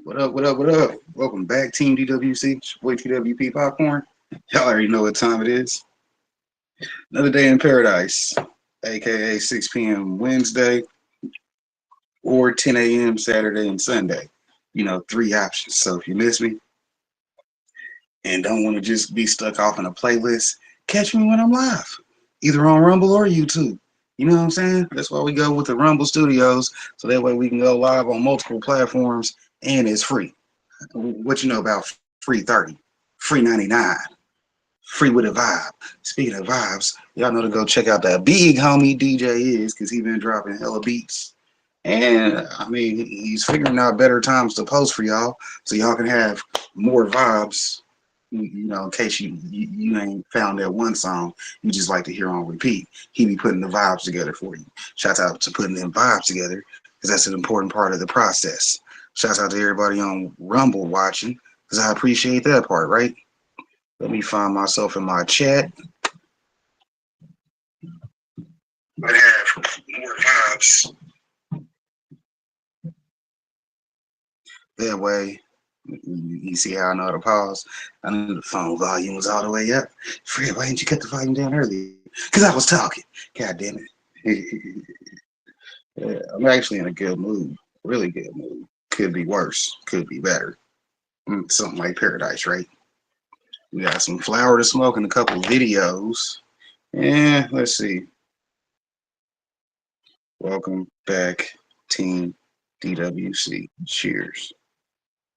What up, what up, what up? Welcome back, Team DWC. It's your boy TWP Popcorn. Y'all already know what time it is. Another day in paradise, aka 6 p.m. Wednesday or 10 a.m. Saturday and Sunday. You know, three options. So if you miss me and don't want to just be stuck off in a playlist, catch me when I'm live, either on Rumble or YouTube. You know what I'm saying? That's why we go with the Rumble Studios, so that way we can go live on multiple platforms and it's free. What you know about free 30, free 99, free with a vibe. Speaking of vibes, y'all know to go check out that big homie DJ is because he been dropping hella beats. And I mean, he's figuring out better times to post for y'all so y'all can have more vibes. You know, in case you ain't found that one song you just like to hear on repeat, he be putting the vibes together for you. Shouts out to putting them vibes together because that's an important part of the process. Shouts out to everybody on Rumble watching because I appreciate that part, right? Let me find myself in my chat. I have more vibes. That way, you see how I know how to pause. I knew the phone volume was all the way up. Fred, why didn't you cut the volume down earlier? Because I was talking. God damn it. Yeah, I'm actually in a good mood. Really good mood. Could be worse. Could be better. Something like paradise, right? We got some flower to smoke and a couple videos. And let's see. Welcome back, Team DWC. Cheers.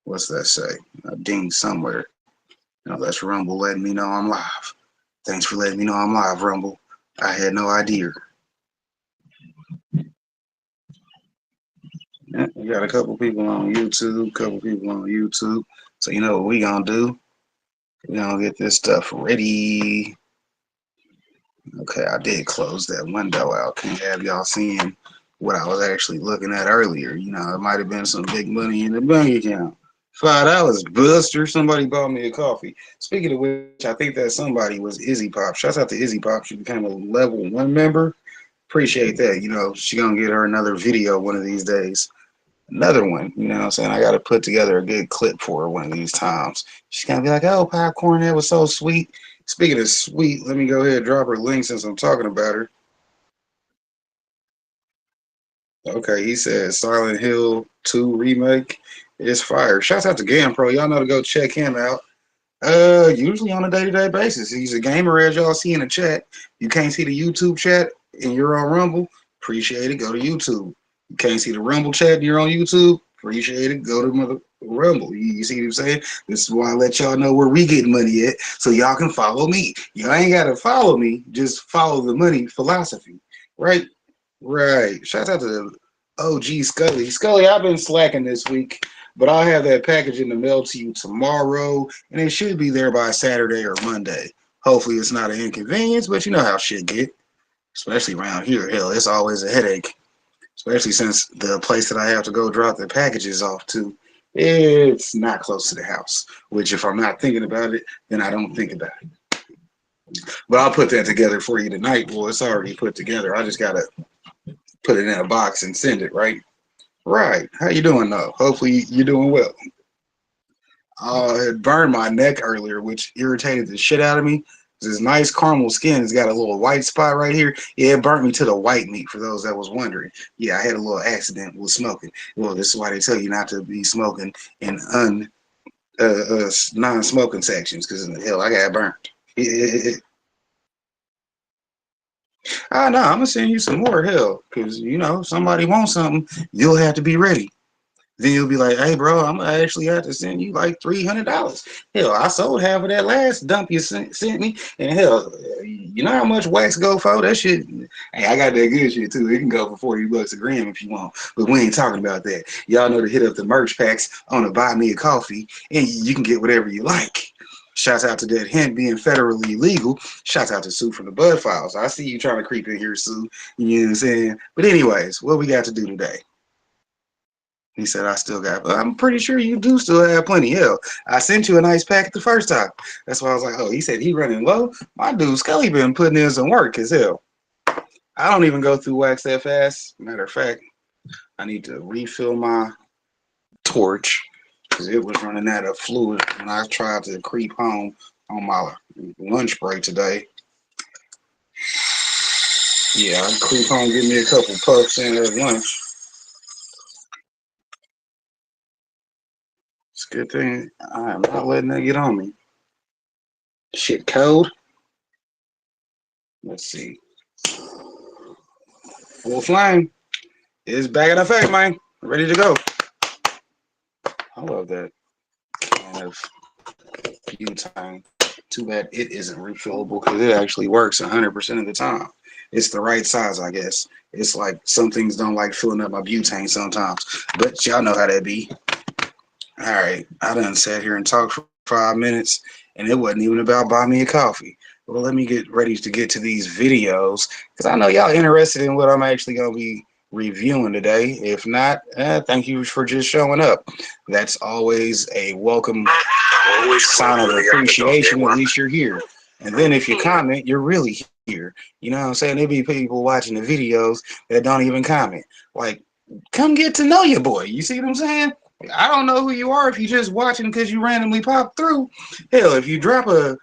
What's that say? A ding somewhere. That's Rumble letting me know I'm live. Thanks for letting me know I'm live, Rumble. I had no idea. Yeah, we got a couple people on YouTube. So you know what we gonna do? We gonna get this stuff ready. Okay, I did close that window out. Can't have y'all seeing what I was actually looking at earlier. You know, it might have been some big money in the bank account. $5, Buster. Somebody bought me a coffee. Speaking of which, I think that somebody was Izzy Pop. Shouts out to Izzy Pop. She became a level 1 member. Appreciate that. You know, she gonna get her another video one of these days. Another one, you know what I'm saying? I gotta put together a good clip for her one of these times. She's gonna be like, oh, Popcorn, that was so sweet. Speaking of sweet, let me go ahead and drop her link since I'm talking about her. Okay, he said Silent Hill 2 remake is fire. Shouts out to GamePro. Y'all know to go check him out. Usually on a day-to-day basis. He's a gamer, as y'all see in the chat. You can't see the YouTube chat and you're on Rumble. Appreciate it. Go to YouTube. You can't see the Rumble chat and you're on YouTube. Appreciate it. Go to Mother Rumble. You see what I'm saying? This is why I let y'all know where we getting money at, so y'all can follow me. Y'all ain't gotta follow me. Just follow the money philosophy, right? Right. Shout out to OG Scully. Scully, I've been slacking this week, but I'll have that package in the mail to you tomorrow, and it should be there by Saturday or Monday. Hopefully, it's not an inconvenience, but you know how shit get, especially around here. Hell, it's always a headache, especially since the place that I have to go drop the packages off to, it's not close to the house, which if I'm not thinking about it, then I don't think about it. But I'll put that together for you tonight. Well, it's already put together. I just got to put it in a box and send it, right? Right. How you doing though? Hopefully you're doing well. It burned my neck earlier, which irritated the shit out of me. This nice caramel skin has got a little white spot right here. Yeah, it burnt me to the white meat for those that was wondering. Yeah, I had a little accident with smoking. Well, this is why they tell you not to be smoking in non-smoking sections because hell, I got burnt. Ah, no, I'm gonna send you some more hell, cause you know somebody wants something, you'll have to be ready. Then you'll be like, hey, bro, I'm gonna actually have to send you like $300. Hell, I sold half of that last dump you sent me, and hell, you know how much wax go for that shit. Hey, I got that good shit too. It can go for $40 a gram if you want, but we ain't talking about that. Y'all know to hit up the merch packs on the Buy Me a Coffee, and you can get whatever you like. Shouts out to that hint being federally illegal. Shouts out to Sue from the Bud Files. I see you trying to creep in here, Sue. You know what I'm saying? But anyways, what we got to do today? He said, I still got, I'm pretty sure you do still have plenty. Hell, I sent you a nice packet the first time. That's why I was like, oh, he said he running low. My dude, Scully been putting in some work as hell. I don't even go through wax that fast. Matter of fact, I need to refill my torch because it was running out of fluid when I tried to creep home on my lunch break today. Yeah, I creep home, give me a couple puffs in at lunch. It's a good thing I am not letting that get on me. Shit cold. Let's see. Full flame. It's back in effect, man. Ready to go. I love that kind of butane. Too bad it isn't refillable because it actually works 100% of the time. It's the right size, I guess. It's like some things don't like filling up my butane sometimes, but y'all know how that be. All right, I done sat here and talked for 5 minutes, and it wasn't even about buying me a coffee. Well, let me get ready to get to these videos because I know y'all interested in what I'm actually going to be reviewing today. If not, thank you for just showing up. That's always a welcome sign of appreciation. At least you're here. And then if you comment, you're really here. You know what I'm saying? There be people watching the videos that don't even comment. Like, come get to know your boy. You see what I'm saying? I don't know who you are if you're just watching because you randomly pop through. Hell, if you drop a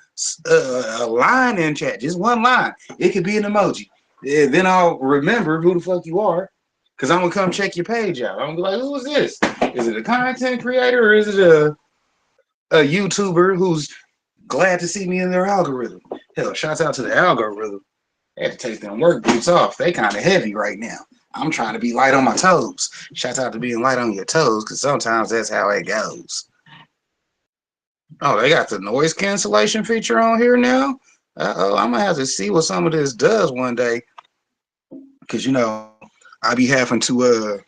line in chat, just one line, it could be an emoji. Yeah, then I'll remember who the fuck you are because I'm going to come check your page out. I'm going to be like, who is this? Is it a content creator or is it a YouTuber who's glad to see me in their algorithm? Hell, shouts out to the algorithm. I had to take them work boots off. They kind of heavy right now. I'm trying to be light on my toes. Shouts out to being light on your toes, because sometimes that's how it goes. Oh, they got the noise cancellation feature on here now? Uh-oh, I'm going to have to see what some of this does one day. Because, you know, I be having to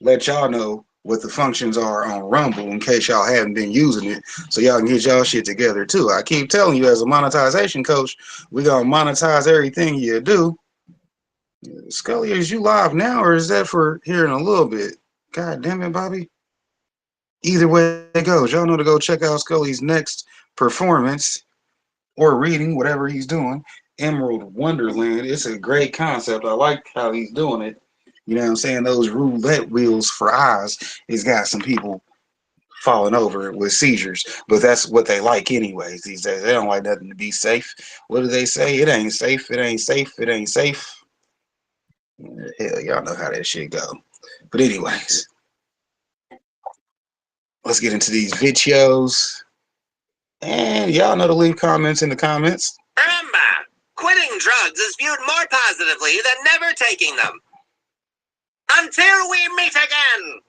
let y'all know what the functions are on Rumble in case y'all haven't been using it, so y'all can get y'all shit together, too. I keep telling you, as a monetization coach, we going to monetize everything you do. Scully, is you live now, or is that for here in a little bit? God damn it, Bobby. Either way it goes, y'all know to go check out Scully's next performance or reading, whatever he's doing. Emerald Wonderland. It's a great concept. I like how he's doing it. You know what I'm saying? Those roulette wheels for eyes has got some people falling over with seizures, but that's what they like anyways these days. They don't like nothing to be safe. What do they say? It ain't safe. It ain't safe. It ain't safe. Hell, y'all know how that shit go. But anyways, let's get into these videos. And y'all know to leave comments in the comments. Remember, quitting drugs is viewed more positively than never taking them. Until we meet again!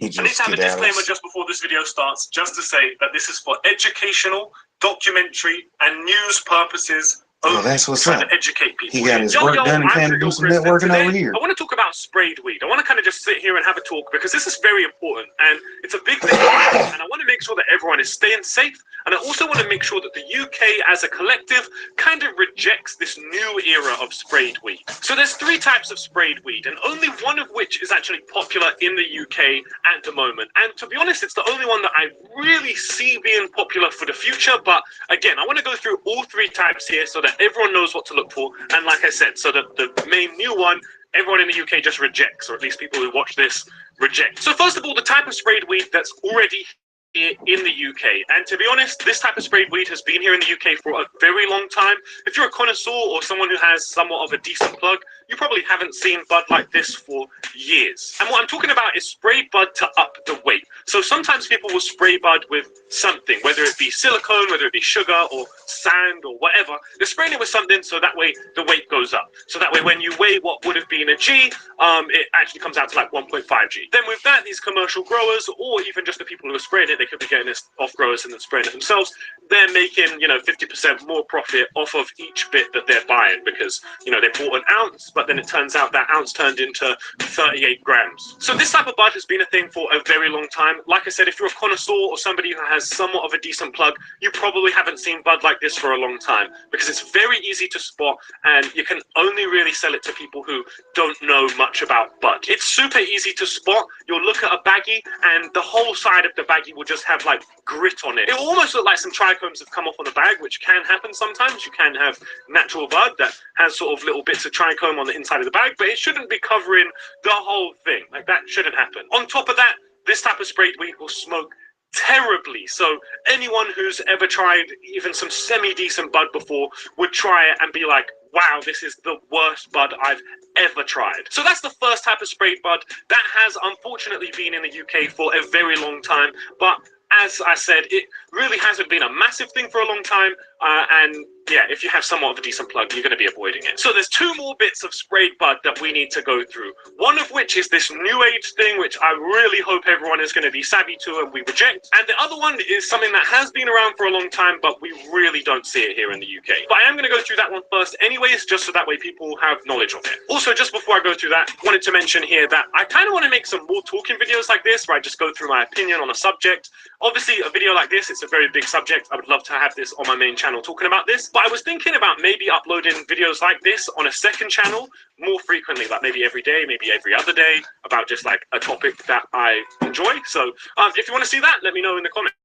I need to have a disclaimer just before this video starts, just to say that this is for educational, documentary, and news purposes. Oh, that's what's up. To educate people. He got his work done and came to do some networking over here. I want to talk about sprayed weed. I want to kind of just sit here and have a talk because this is very important and it's a big thing. And I want to make sure that everyone is staying safe. And I also want to make sure that the UK as a collective kind of rejects this new era of sprayed weed. So there's 3 types of sprayed weed, and only one of which is actually popular in the UK at the moment. And to be honest, it's the only one that I really see being popular for the future. But again, I want to go through all 3 types here so that everyone knows what to look for. And like I said, so that the main new one, everyone in the UK just rejects, or at least people who watch this reject. So first of all, the type of sprayed weed that's already here in the UK. And to be honest, this type of sprayed weed has been here in the UK for a very long time. If you're a connoisseur or someone who has somewhat of a decent plug, you probably haven't seen bud like this for years. And what I'm talking about is spray bud to up the weight. So sometimes people will spray bud with something, whether it be silicone, whether it be sugar or sand or whatever. They're spraying it with something so that way the weight goes up. So that way when you weigh what would have been a G, it actually comes out to like 1.5 G. Then with that, these commercial growers or even just the people who are spraying it, they could be getting this off growers and then spraying it themselves. They're making, 50% more profit off of each bit that they're buying because, they bought an ounce, but then it turns out that ounce turned into 38 grams. So this type of bud has been a thing for a very long time. Like I said, if you're a connoisseur or somebody who has somewhat of a decent plug, you probably haven't seen bud like this for a long time because it's very easy to spot and you can only really sell it to people who don't know much about bud. It's super easy to spot. You'll look at a baggie and the whole side of the baggie will just have like grit on it. It will almost look like some trichomes have come off on the bag, which can happen sometimes. You can have natural bud that has sort of little bits of trichome on the inside of the bag, but it shouldn't be covering the whole thing. Like that shouldn't happen. On top of that, this type of sprayed weed will smoke terribly. So anyone who's ever tried even some semi-decent bud before would try it and be like, wow, this is the worst bud I've ever tried. So that's the first type of sprayed bud that has unfortunately been in the UK for a very long time, but as I said, it really hasn't been a massive thing for a long time, and yeah, if you have somewhat of a decent plug, you're going to be avoiding it. So there's two more bits of sprayed bud that we need to go through. One of which is this new age thing, which I really hope everyone is going to be savvy to and we reject. And the other one is something that has been around for a long time, but we really don't see it here in the UK. But I am going to go through that one first anyways, just so that way people have knowledge of it. Also, just before I go through that, I wanted to mention here that I kind of want to make some more talking videos like this, where I just go through my opinion on a subject. Obviously, a video like this, it's a very big subject. I would love to have this on my main channel talking about this. But I was thinking about maybe uploading videos like this on a second channel more frequently, like maybe every day, maybe every other day, about just like a topic that I enjoy. So if you want to see that, let me know in the comments.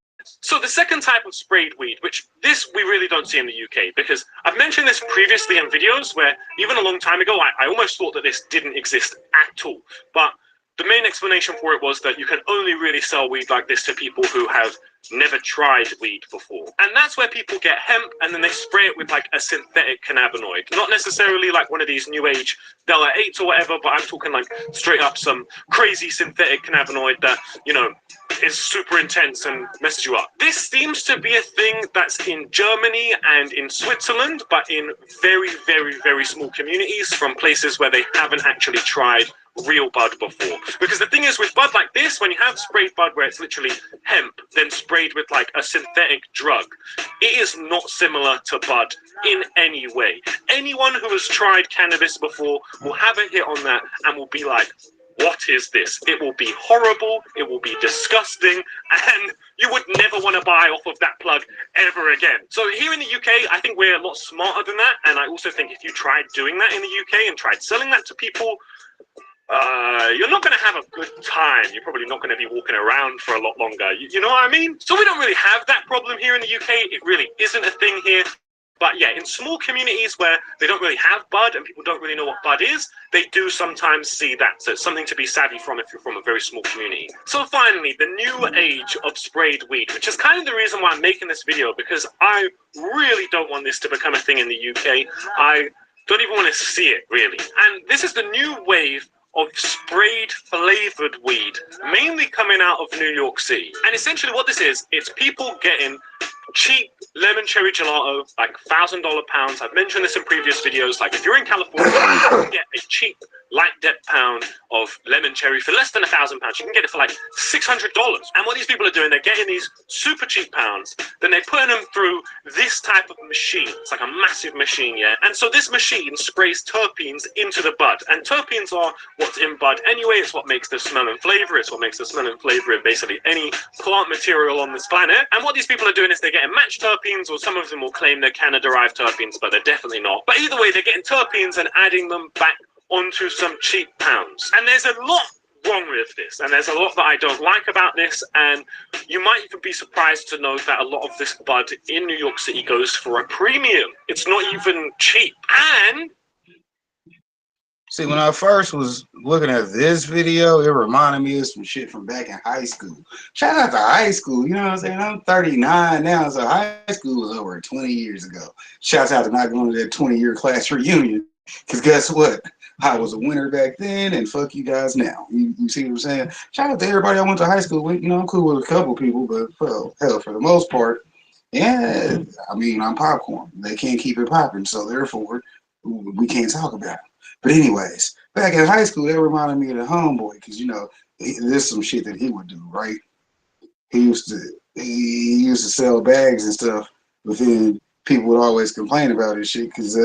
So the second type of sprayed weed, which this we really don't see in the UK, because I've mentioned this previously in videos where even a long time ago, I almost thought that this didn't exist at all. But the main explanation for it was that you can only really sell weed like this to people who have never tried weed before. And that's where people get hemp and then they spray it with like a synthetic cannabinoid. Not necessarily like one of these new age Delta 8s or whatever, but I'm talking like straight up some crazy synthetic cannabinoid that, you know, is super intense and messes you up. This seems to be a thing that's in Germany and in Switzerland, but in very, very, very small communities from places where they haven't actually tried real bud before. Because the thing is with bud like this, when you have sprayed bud where it's literally hemp then sprayed with like a synthetic drug, it is not similar to bud in any way. Anyone who has tried cannabis before will have a hit on that and will be like, what is this? It will be horrible, it will be disgusting, and you would never want to buy off of that plug ever again. So here in the UK, I think we're a lot smarter than that, and I also think if you tried doing that in the UK and tried selling that to people, you're not going to have a good time. You're probably not going to be walking around for a lot longer. You know what I mean? So we don't really have that problem here in the UK. It really isn't a thing here. But yeah, in small communities where they don't really have bud and people don't really know what bud is, they do sometimes see that. So it's something to be savvy from if you're from a very small community. So finally, the new age of sprayed weed, which is kind of the reason why I'm making this video, because I really don't want this to become a thing in the UK. I don't even want to see it, really. And this is the new wave of sprayed flavored weed, mainly coming out of New York City. And essentially what this is, it's people getting cheap lemon cherry gelato, like $1,000 pounds. I've mentioned this in previous videos. Like if you're in California, you can get a cheap light depth pound of lemon cherry for less than £1,000. You can get it for like $600. And what these people are doing, they're getting these super cheap pounds, then they're putting them through this type of machine. It's like a massive machine, yeah? And so this machine sprays terpenes into the bud. And terpenes are what's in bud anyway. It's what makes the smell and flavor. It's what makes the smell and flavor in basically any plant material on this planet. And what these people are doing is they're getting matched terpenes, or some of them will claim they're Canada-derived terpenes, but they're definitely not. But either way, they're getting terpenes and adding them back onto some cheap pounds. And there's a lot wrong with this, and there's a lot that I don't like about this, and you might even be surprised to know that a lot of this bud in New York City goes for a premium. It's not even cheap. And see, when I first was looking at this video, it reminded me of some shit from back in high school. Shout out to high school, you know what I'm saying? I'm 39 now, so high school was over 20 years ago. Shouts out to not going to that 20-year class reunion, because guess what? I was a winner back then, and fuck you guys now. You see what I'm saying? Shout out to everybody I went to high school with. You know, I'm cool with a couple people, but well, hell, for the most part, yeah, I mean, I'm popcorn. They can't keep it popping, so therefore, we can't talk about it. But anyways, back in high school, that reminded me of the homeboy, because, you know, there's some shit that he would do, right? He used to sell bags and stuff, but then people would always complain about his shit, because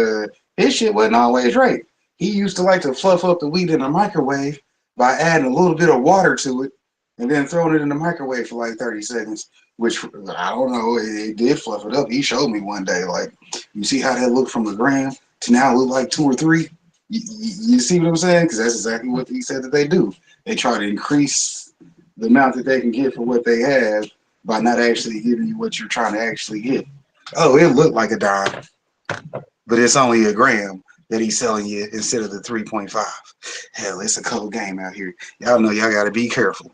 his shit wasn't always right. He used to like to fluff up the weed in the microwave by adding a little bit of water to it and then throwing it in the microwave for like 30 seconds, which, I don't know, it did fluff it up. He showed me one day, like, you see how that looked from a gram to now look like 2 or 3? You see what I'm saying? Because that's exactly what he said that they do. They try to increase the amount that they can get for what they have by not actually giving you what you're trying to actually get. Oh, it looked like a dime, but it's only a gram that he's selling you instead of the 3.5. Hell, it's a cold game out here. Y'all know y'all got to be careful.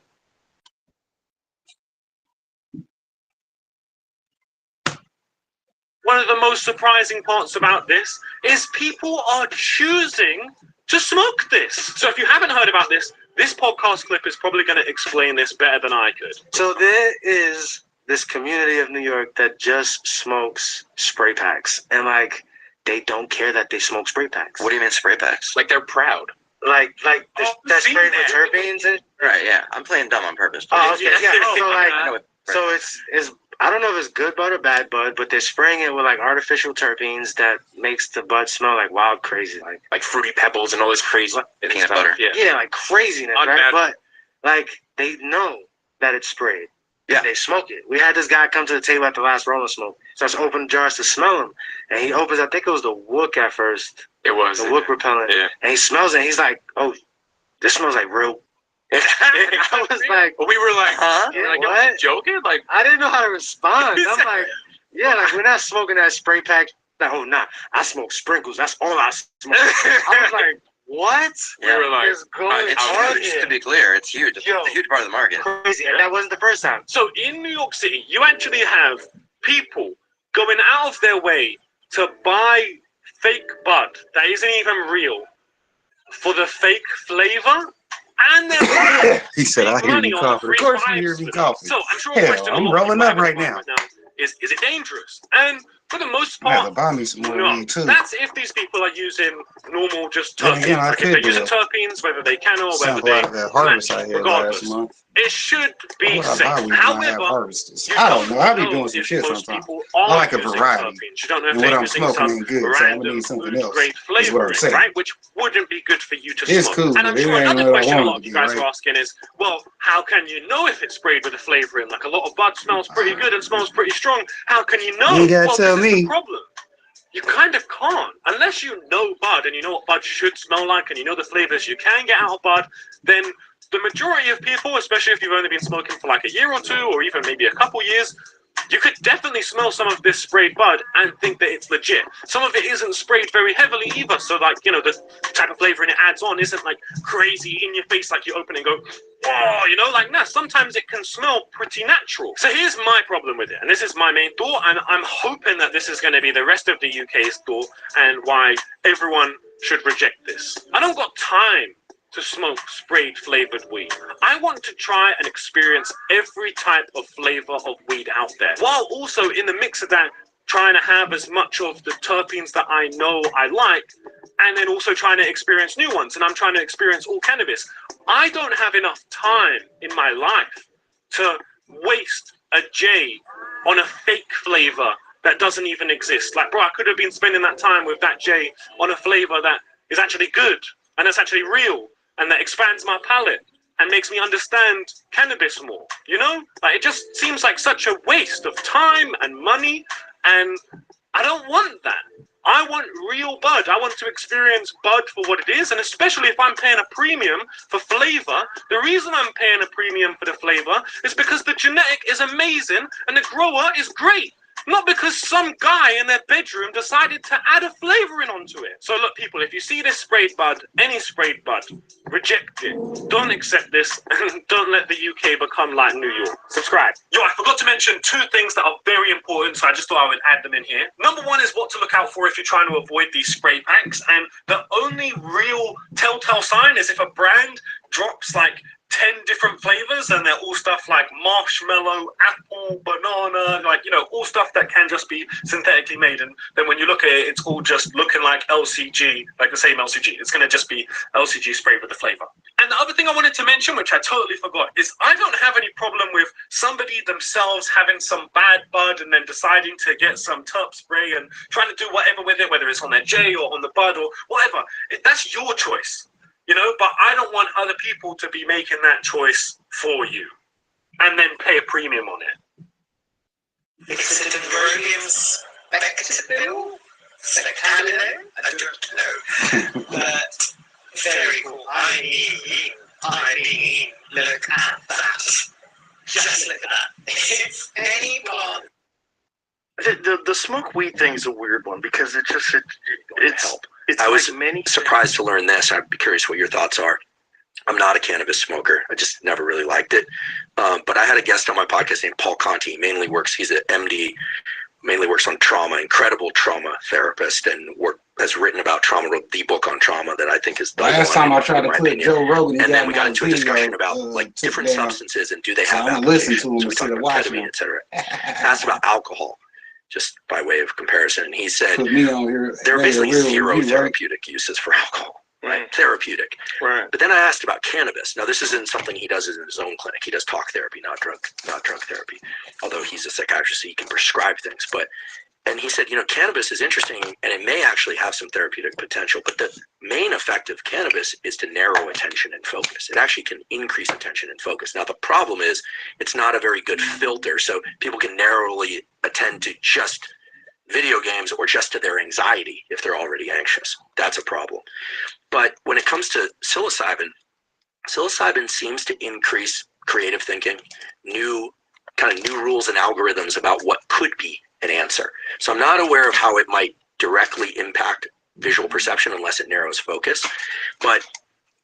one of the most surprising parts about this is people are choosing to smoke this. So if you haven't heard about this podcast clip is probably going to explain this better than I could. So there is this community of New York that just smokes spray packs, and like they don't care that they smoke spray packs. What do you mean spray packs? Like they're proud. Like that spray for terpenes and Right, yeah. I'm playing dumb on purpose. oh, okay, yeah. So like, I know what- so it's I don't know if it's good bud or bad bud, but they're spraying it with like artificial terpenes that makes the bud smell like wild crazy, Like Fruity Pebbles and all this crazy Peanut butter. yeah, like craziness, right? Unmatched. But like they know that it's sprayed. Yeah. They smoke it. We had this guy come to the table at the last roller smoke. Starts opening jars to smell them, and he opens. I think it was the wook at first, It was. the wook repellent, Yeah. and he smells it. And he's like, "Oh, this smells like real." I was like, we were like, Huh? we were like, What? "Are you joking?" Like, I didn't know how to respond. I'm like, yeah, like we're not smoking that spray pack. Like, oh, nah, I smoke sprinkles. That's all I smoke. I was like, what? we were like, Is going It's on huge, here? to be clear. It's huge. It's Yo. a huge part of the market. Crazy, and that wasn't the first time. So in New York City, you actually have people going out of their way to buy fake bud that isn't even real for the fake flavor, and they're He said, I hear money you on the coughing. Of free course you vibes hear me for them. coughing. So I'm sure a Hell, question a I'm lot of rolling people up have right in mind now. is it dangerous? And for the most I have part, to buy me some more no. weed too. That's if these people are using normal just Then terpenes. again, I Like if could they're do using it. terpenes, whether they can or whether Sample they out of that harvest I match, had regardless, last month. it should be Why would I buy safe. weed when I have However, harvesters? you I don't know. I be know doing some if shit most sometimes. people I are like a using variety. terpenes. You don't know if And they're what I'm using smoking some ain't good, so I'm gonna random need something food else. grade Is what I'm flavoring, saying. right? Which wouldn't be good for you to It's smoke. cool, And I'm but it sure ain't another what I question a want lot it of to you be, guys right? are asking is, well, how can you know if it's sprayed with a flavoring? Like a lot of bud smells pretty good and smells pretty strong. How can you know? You ain't gotta Well, tell this is me. the problem. You kind of can't. Unless you know bud and you know what bud should smell like and you know the flavors you can get out of bud, then the majority of people, especially if you've only been smoking for like a year or two or even maybe a couple years, you could definitely smell some of this sprayed bud and think that it's legit. Some of it isn't sprayed very heavily either, so like, you know, the type of flavoring it adds on isn't like crazy in your face, like you open and go, whoa, you know, like, nah, sometimes it can smell pretty natural. So here's my problem with it, and this is my main thought, and I'm hoping that this is going to be the rest of the UK's thought and why everyone should reject this. I don't got time to smoke sprayed flavored weed. I want to try and experience every type of flavor of weed out there, while also in the mix of that trying to have as much of the terpenes that I know I like, and then also trying to experience new ones. And I'm trying to experience all cannabis. I don't have enough time in my life to waste a J on a fake flavor that doesn't even exist. Like, bro, I could have been spending that time with that J on a flavor that is actually good and that's actually real and that expands my palate and makes me understand cannabis more, you know? Like, it just seems like such a waste of time and money, and I don't want that. I want real bud. I want to experience bud for what it is, and especially if I'm paying a premium for flavor. The reason I'm paying a premium for the flavor is because the genetic is amazing and the grower is great. Not because some guy in their bedroom decided to add a flavoring onto it. So look, people, if you see this sprayed bud, any sprayed bud, reject it. Don't accept this, and don't let the UK become like New York. Subscribe. Yo, I forgot to mention two things that are very important, so I just thought I would add them in here. Number one is what to look out for if you're trying to avoid these spray packs, and the only real telltale sign is if a brand drops like 10 different flavors and they're all stuff like marshmallow, apple, banana, like, you know, all stuff that can just be synthetically made. And then when you look at it, it's all just looking like LCG, like the same LCG. It's going to just be LCG sprayed with the flavor. And the other thing I wanted to mention, which I totally forgot, is I don't have any problem with somebody themselves having some bad bud and then deciding to get some terp spray and trying to do whatever with it, whether it's on their J or on the bud or whatever. That's your choice. You know, but I don't want other people to be making that choice for you and then pay a premium on it. Is it a Rhodium spectacle? Spectacular? I don't know. But very cool. I mean, look at that. Just look at that. It's any bud. The smoke weed thing is a weird one because it's I was like many surprised to learn this. I'd be curious what your thoughts are. I'm not a cannabis smoker. I just never really liked it. But I had a guest on my podcast named Paul Conti. He mainly works, he's an MD, mainly works on trauma, incredible trauma therapist, and has written about trauma, wrote the book on trauma that I think is the Last one, time I tried in to my clip opinion. Joe Rogan, And then we got into a discussion about like took different down. substances and do they So have I'm gonna listen applications. to him We instead talked of about watching ketamine, him. etc. Asked about alcohol, just by way of comparison, and he said Put me on here. there are basically real zero review, right? therapeutic uses for alcohol, right? Therapeutic. Right. But then I asked about cannabis. Now this isn't something he does in his own clinic. He does talk therapy, not drug therapy. Although he's a psychiatrist, so he can prescribe things. And he said, cannabis is interesting, and it may actually have some therapeutic potential. But the main effect of cannabis is to narrow attention and focus. It actually can increase attention and focus. Now the problem is, it's not a very good filter, so people can narrowly attend to just video games or just to their anxiety if they're already anxious. That's a problem. But when it comes to psilocybin seems to increase creative thinking, new rules and algorithms about what could be an answer. So I'm not aware of how it might directly impact visual perception unless it narrows focus. But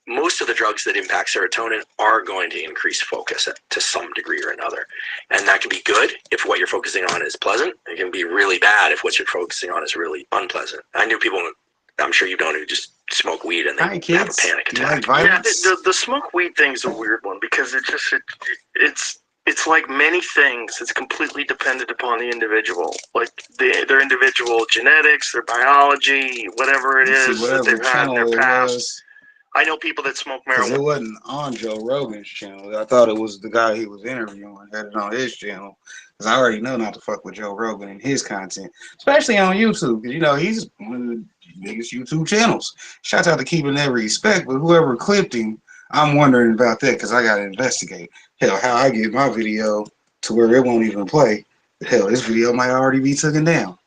most of the drugs that impact serotonin are going to increase focus to some degree or another. And that can be good if what you're focusing on is pleasant. It can be really bad if what you're focusing on is really unpleasant. I knew people, I'm sure you don't, who just smoke weed and they have a panic attack. Yeah, the smoke weed thing's a weird one because it's like many things. It's completely dependent upon the individual, like their individual genetics, their biology, whatever it is that they've had in their past. I know people that smoke marijuana. Because it wasn't on Joe Rogan's channel. I thought it was the guy he was interviewing had it on his channel. Because I already know not to fuck with Joe Rogan and his content, especially on YouTube. Because he's one of the biggest YouTube channels. Shouts out to keeping that respect, but whoever clipped him, I'm wondering about that because I gotta investigate. Hell, how I get my video to where it won't even play. Hell, this video might already be taken down.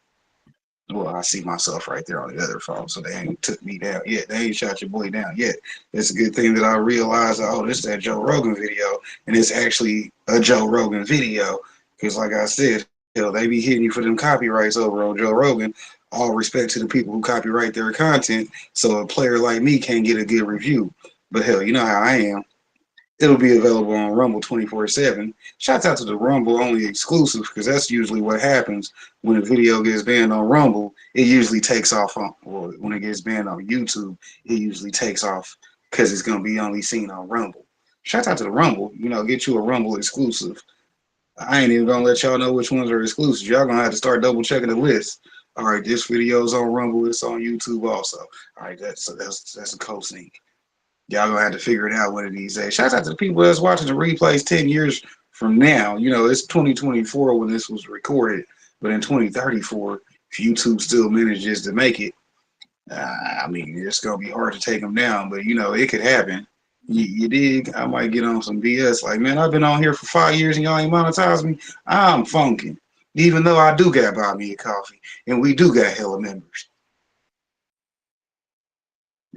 Well, I see myself right there on the other phone, so they ain't took me down yet. They ain't shot your boy down yet. It's a good thing that I realized, this is that Joe Rogan video, and it's actually a Joe Rogan video. Because like I said, they be hitting you for them copyrights over on Joe Rogan. All respect to the people who copyright their content, so a player like me can't get a good review. But hell, you know how I am. It'll be available on Rumble 24/7. Shouts out to the Rumble only exclusive, because that's usually what happens when a video gets banned on Rumble. It usually takes off when it gets banned on YouTube, it usually takes off because it's going to be only seen on Rumble. Shouts out to the Rumble. Get you a Rumble exclusive. I ain't even going to let y'all know which ones are exclusive. Y'all going to have to start double checking the list. All right, this video's on Rumble. It's on YouTube also. All right, that's a co-sync. Y'all gonna have to figure it out one of these days. Shout out to the people that's watching the replays 10 years from now. It's 2024 when this was recorded, but in 2034, if YouTube still manages to make it, it's gonna be hard to take them down. But it could happen. You dig? I might get on some BS. Like, man, I've been on here for 5 years and y'all ain't monetized me. I'm funking, even though I do got buy me a coffee and we do got hella members.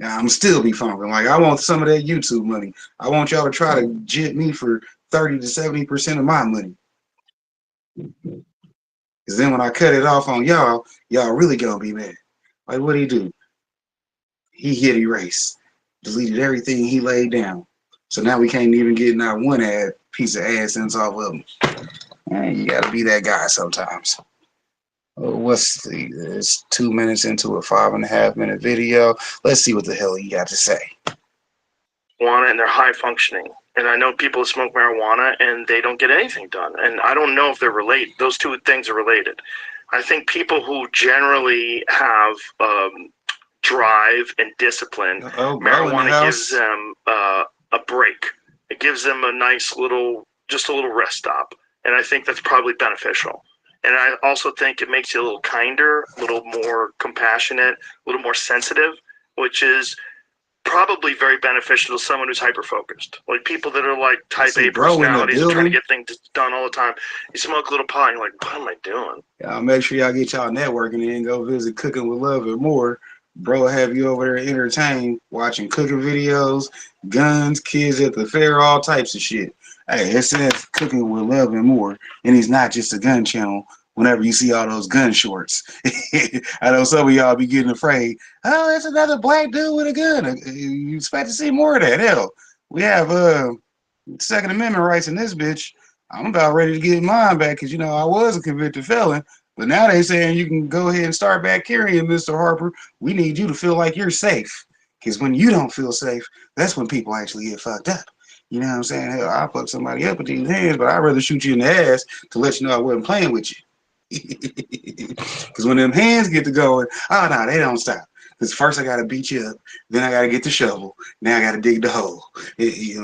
I'm still be funking. Like, I want some of that YouTube money. I want y'all to try to jit me for 30 to 70% of my money. Because then when I cut it off on y'all really gonna be mad. Like, what'd he do? He hit erase. Deleted everything he laid down. So now we can't even get not one piece of AdSense off of him. Man, you gotta be that guy sometimes. It's 2 minutes into a 5.5 minute video. Let's see what the hell he got to say. And they're high functioning. And I know people smoke marijuana and they don't get anything done. And I don't know if they're related. Those two things are related. I think people who generally have drive and discipline, marijuana gives them a break. It gives them a nice little rest stop. And I think that's probably beneficial. And I also think it makes you a little kinder, a little more compassionate, a little more sensitive, which is probably very beneficial to someone who's hyper-focused. Like people that are like type A personalities and trying to get things done all the time. You smoke a little pot and you're like, what am I doing? Y'all make sure y'all get y'all networking and go visit Cooking with Love and More. Bro have you over there entertained, watching cooking videos, guns, kids at the fair, all types of shit. Hey, it says Cooking with Love and More, and he's not just a gun channel. Whenever you see all those gun shorts, I know some of y'all be getting afraid. Oh, that's another black dude with a gun. You expect to see more of that. Hell, we have Second Amendment rights in this bitch. I'm about ready to get mine back because, I was a convicted felon, But now they saying you can go ahead and start back carrying, Mr. Harper. We need you to feel like you're safe. Because when you don't feel safe, that's when people actually get fucked up. You know what I'm saying? Hell, I'll fuck somebody up with these hands, but I'd rather shoot you in the ass to let you know I wasn't playing with you. Because when them hands get to going, oh, no, they don't stop. Because first I got to beat you up, then I got to get the shovel, now I got to dig the hole. We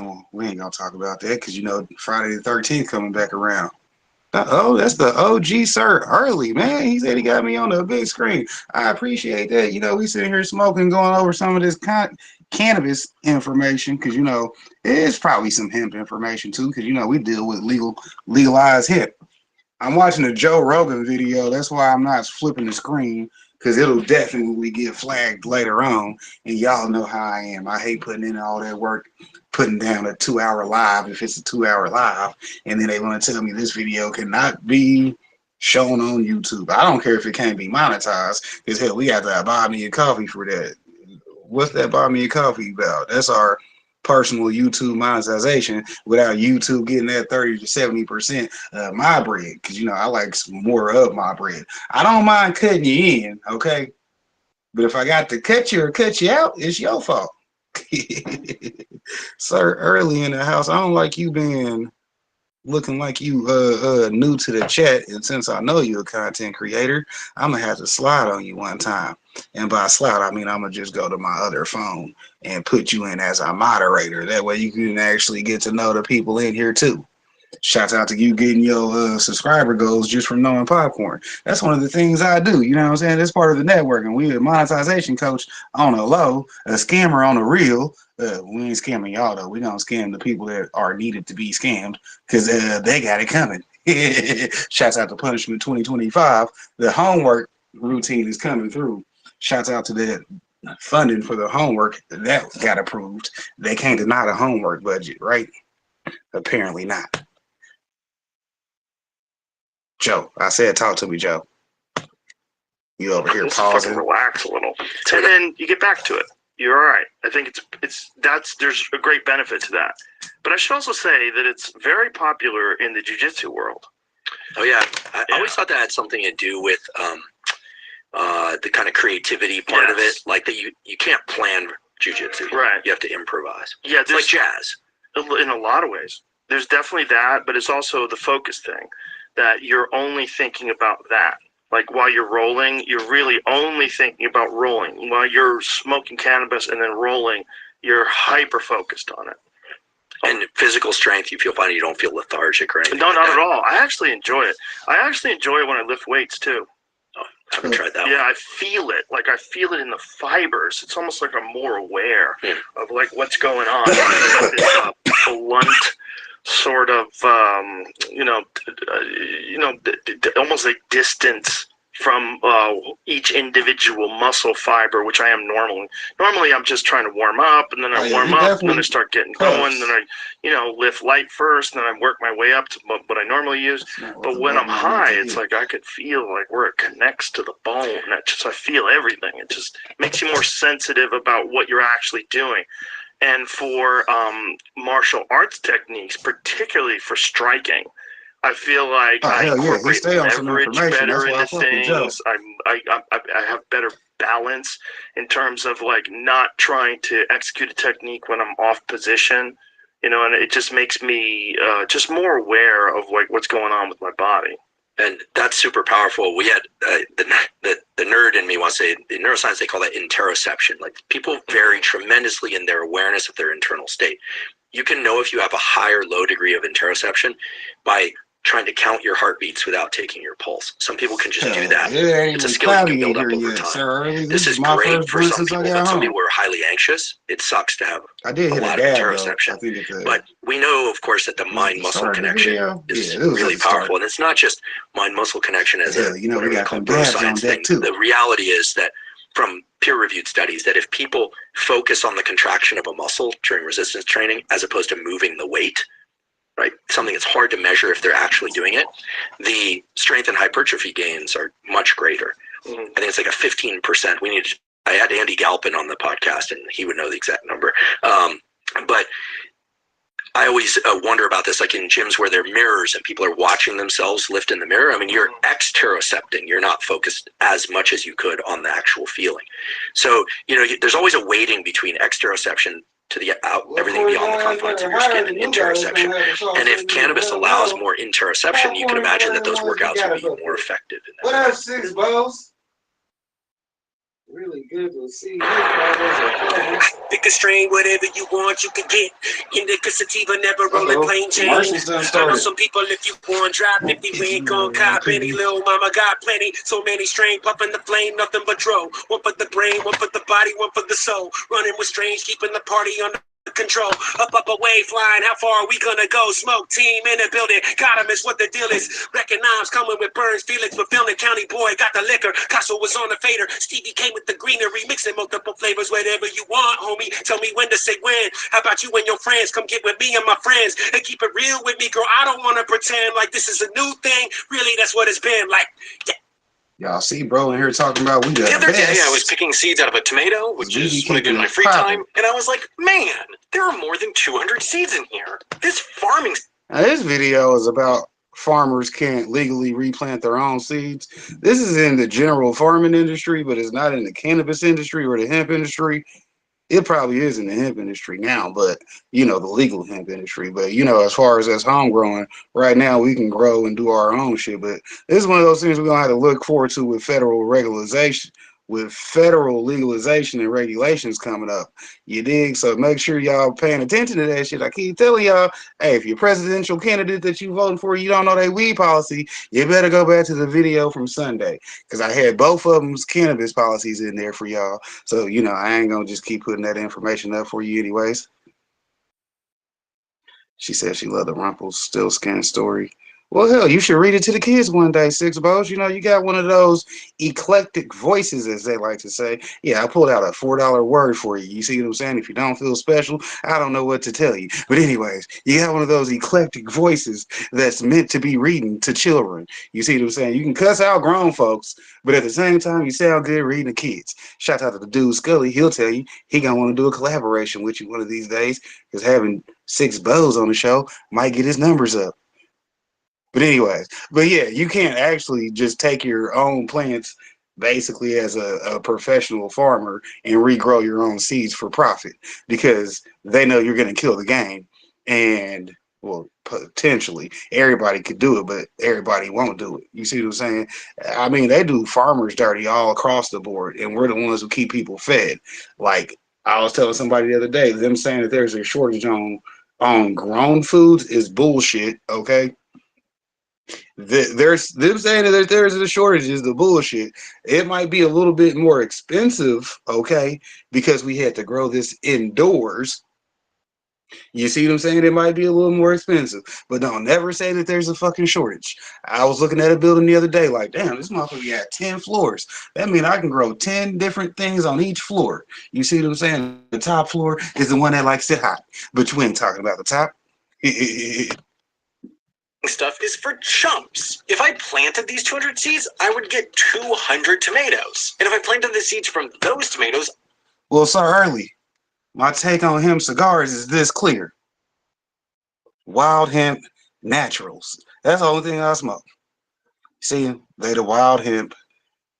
ain't going to talk about that because, Friday the 13th coming back around. Oh, that's the OG Sir Early, man. He said he got me on the big screen. I appreciate that. We sitting here smoking, going over some of this cannabis information because, it's probably some hemp information too because, we deal with legalized hemp. I'm watching a Joe Rogan video. That's why I'm not flipping the screen because it'll definitely get flagged later on. And y'all know how I am. I hate putting in all that work, putting down a 2-hour live if it's a 2-hour live. And then they want to tell me this video cannot be shown on YouTube. I don't care if it can't be monetized because, hell, we got to buy me a coffee for that. What's that buy me a coffee about? That's our personal YouTube monetization without YouTube getting that 30 to 70% of my bread because I like more of my bread. I don't mind cutting you in, okay? But if I got to cut you or cut you out, it's your fault. Sir, early in the house, I don't like you being looking like you new to the chat, and since I know you're a content creator, I'm gonna have to slide on you one time. And by slide, I mean I'm gonna just go to my other phone and put you in as a moderator. That way you can actually get to know the people in here too. Shouts out to you getting your subscriber goals just from knowing Popcorn. That's one of the things I do. You know what I'm saying? That's part of the network. And we a monetization coach on a low, a scammer on a real. We ain't scamming y'all though. We gonna scam the people that are needed to be scammed because they got it coming. Shouts out to Punishment 2025. The homework routine is coming through. Shouts out to that funding for the homework that got approved. They can't deny the homework budget, right? Apparently not. Joe, I said talk to me, Joe. You over here pausing. Fucking relax a little, and then you get back to it. You're all right. I think there's a great benefit to that. But I should also say that it's very popular in the jiu-jitsu world. Oh yeah, I always thought that had something to do with the kind of creativity part of it, like that you can't plan jiu-jitsu. Right. You have to improvise. Yeah, it's like jazz. In a lot of ways, there's definitely that, but it's also the focus thing. That you're only thinking about that. Like while you're rolling, you're really only thinking about rolling. While you're smoking cannabis and then rolling, you're hyper focused on it. And physical strength, you find you don't feel lethargic or anything. No, not at all. I actually enjoy it. I actually enjoy it when I lift weights too. Oh, I haven't tried that. Yeah, I feel it. Like I feel it in the fibers. It's almost like I'm more aware of like what's going on. This blunt sort of, almost like distance from each individual muscle fiber, which I am normally. Normally, I'm just trying to warm up, and then I warm up, and then I start getting going, and then I, lift light first, and then I work my way up to what I normally use. But when I'm high, it's like I could feel like where it connects to the bone. I feel everything. It just makes you more sensitive about what you're actually doing. And for martial arts techniques, particularly for striking, I feel like I incorporate leverage better into things. I have better balance in terms of like not trying to execute a technique when I'm off position, and it just makes me just more aware of like what's going on with my body. And that's super powerful. We had the nerd in me wants to say, in neuroscience, they call that interoception. Like people vary tremendously in their awareness of their internal state. You can know if you have a high or low degree of interoception by trying to count your heartbeats without taking your pulse. Some people can just do that. It's a skill you can build up over time. This is great for some people, but some people are highly anxious. It sucks to have a lot of interoception. But we know, of course, that the mind-muscle connection is really powerful. And it's not just mind-muscle connection as a neuroscience thing. The reality is that from peer-reviewed studies that if people focus on the contraction of a muscle during resistance training as opposed to moving the weight, right, something that's hard to measure if they're actually doing it, the strength and hypertrophy gains are much greater. I think it's like a 15%. I had Andy Galpin on the podcast, and he would know the exact number. But I always wonder about this, like in gyms where there are mirrors and people are watching themselves lift in the mirror. I mean, you're exterocepting. You're not focused as much as you could on the actual feeling. So, there's always a weighting between exteroception to the everything beyond the confines of your skin and interoception. And if cannabis allows more interoception, you can imagine that those workouts would be more effective. What up, Six Bows? Really good to see you. Pick a strain, whatever you want, you can get. Indica sativa, never rolling plain chain. I know some people, if you want, drop 50, we ain't gon' cop any. Little mama got plenty, so many strain, puffing the flame, nothing but dro. One for the brain, one for the body, one for the soul. Running with strange, keeping the party under control. Up, away, flying. How far are we gonna go? Smoke team in the building. Got him, is what the deal is. Recognize coming with Burns, Felix, fulfilling County boy. Got the liquor. Castle was on the fader. Stevie came with the greenery, mixing multiple flavors. Whatever you want, homie. Tell me when to say when. How about you and your friends? Come get with me and my friends and keep it real with me, girl. I don't want to pretend like this is a new thing. Really, that's what it's been like. Yeah. Y'all see bro in here talking about we got the other day I was picking seeds out of a tomato, which is what I do in my free time, and I was like, man, there are more than 200 seeds in here. This farming. Now, this video is about farmers can't legally replant their own seeds. This is in the general farming industry, but it's not in the cannabis industry or the hemp industry. It probably is in the hemp industry now, but the legal hemp industry. But as far as us home growing, right now we can grow and do our own shit. But this is one of those things we're gonna have to look forward to with federal legalization and regulations coming up. You dig? So make sure y'all paying attention to that shit. I keep telling y'all, hey, if your presidential candidate that you voting for, you don't know their weed policy, you better go back to the video from Sunday. Because I had both of them's cannabis policies in there for y'all. So, I ain't gonna just keep putting that information up for you anyways. She said she loved the Rumpelstiltskin story. Well, hell, you should read it to the kids one day, Six Bows. You got one of those eclectic voices, as they like to say. Yeah, I pulled out a $4 word for you. You see what I'm saying? If you don't feel special, I don't know what to tell you. But anyways, you got one of those eclectic voices that's meant to be reading to children. You see what I'm saying? You can cuss out grown folks, but at the same time, you sound good reading the kids. Shout out to the dude Scully. He'll tell you he gonna want to do a collaboration with you one of these days, because having Six Bows on the show might get his numbers up. But anyways, yeah, you can't actually just take your own plants basically as a professional farmer and regrow your own seeds for profit, because they know you're going to kill the game. And, well, potentially everybody could do it, but everybody won't do it. You see what I'm saying? I mean, they do farmers dirty all across the board, and we're the ones who keep people fed. Like I was telling somebody the other day, them saying that there's a shortage on grown foods is bullshit, okay? There's them saying that there's a shortage is the bullshit. It might be a little bit more expensive, okay, because we had to grow this indoors. You see what I'm saying? It might be a little more expensive, but don't never say that there's a fucking shortage. I was looking at a building the other day, like, damn, this motherfucker got 10 floors. That means I can grow 10 different things on each floor. You see what I'm saying? The top floor is the one that likes it hot, but you ain't talking about the top. Stuff is for chumps. If I planted these 200 seeds, I would get 200 tomatoes. And if I planted the seeds from those tomatoes... Well, Sir Early, my take on hemp cigars is this clear. Wild hemp naturals. That's the only thing I smoke. See, they the wild hemp,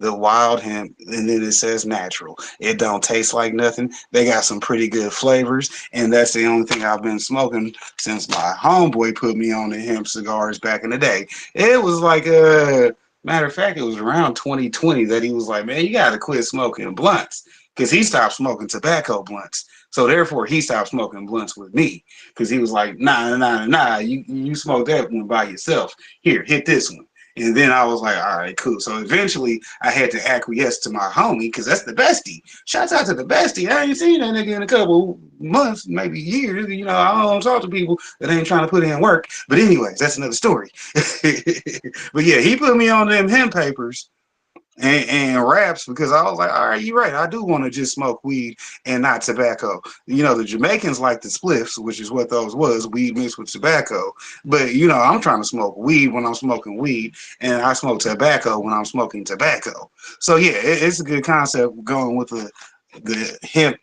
and then it says natural. It don't taste like nothing. They got some pretty good flavors, and that's the only thing I've been smoking since my homeboy put me on the hemp cigars back in the day. It was like matter of fact, it was around 2020 that he was like, man, you gotta quit smoking blunts, because he stopped smoking tobacco blunts. So therefore he stopped smoking blunts with me, because he was like, nah, you smoke that one by yourself. Here, hit this one. And then I was like, all right, cool. So eventually I had to acquiesce to my homie, because that's the bestie. Shouts out to the bestie. I ain't seen that nigga in a couple months, maybe years. I don't talk to people that ain't trying to put in work. But anyways, that's another story. But yeah, he put me on them hemp papers and raps, because I was like, all right, you're right. I do want to just smoke weed and not tobacco. The Jamaicans like the spliffs, which is what those was, weed mixed with tobacco. But, I'm trying to smoke weed when I'm smoking weed, and I smoke tobacco when I'm smoking tobacco. So, yeah, it's a good concept going with the hemp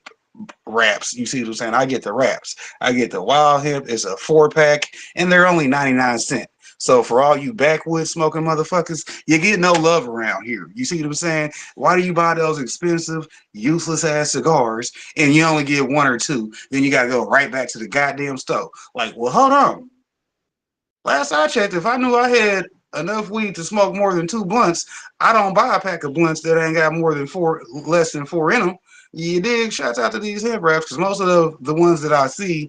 wraps. You see what I'm saying? I get the wraps. I get the wild hemp. It's a 4-pack, and they're only 99 cents. So for all you backwoods smoking motherfuckers, you get no love around here. You see what I'm saying? Why do you buy those expensive, useless ass cigars and you only get one or two? Then you gotta go right back to the goddamn stove. Like, well, hold on. Last I checked, if I knew I had enough weed to smoke more than 2 blunts, I don't buy a pack of blunts that ain't got more than less than 4 in them. You dig? Shouts out to these hemp wraps, because most of the ones that I see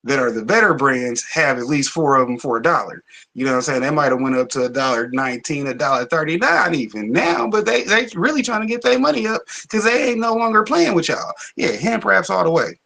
that are the better brands have at least 4 of them for $1. You know what I'm saying? They might have went up to $1.19, $1.39 even now, but they really trying to get their money up because they ain't no longer playing with y'all. Yeah, hemp wraps all the way.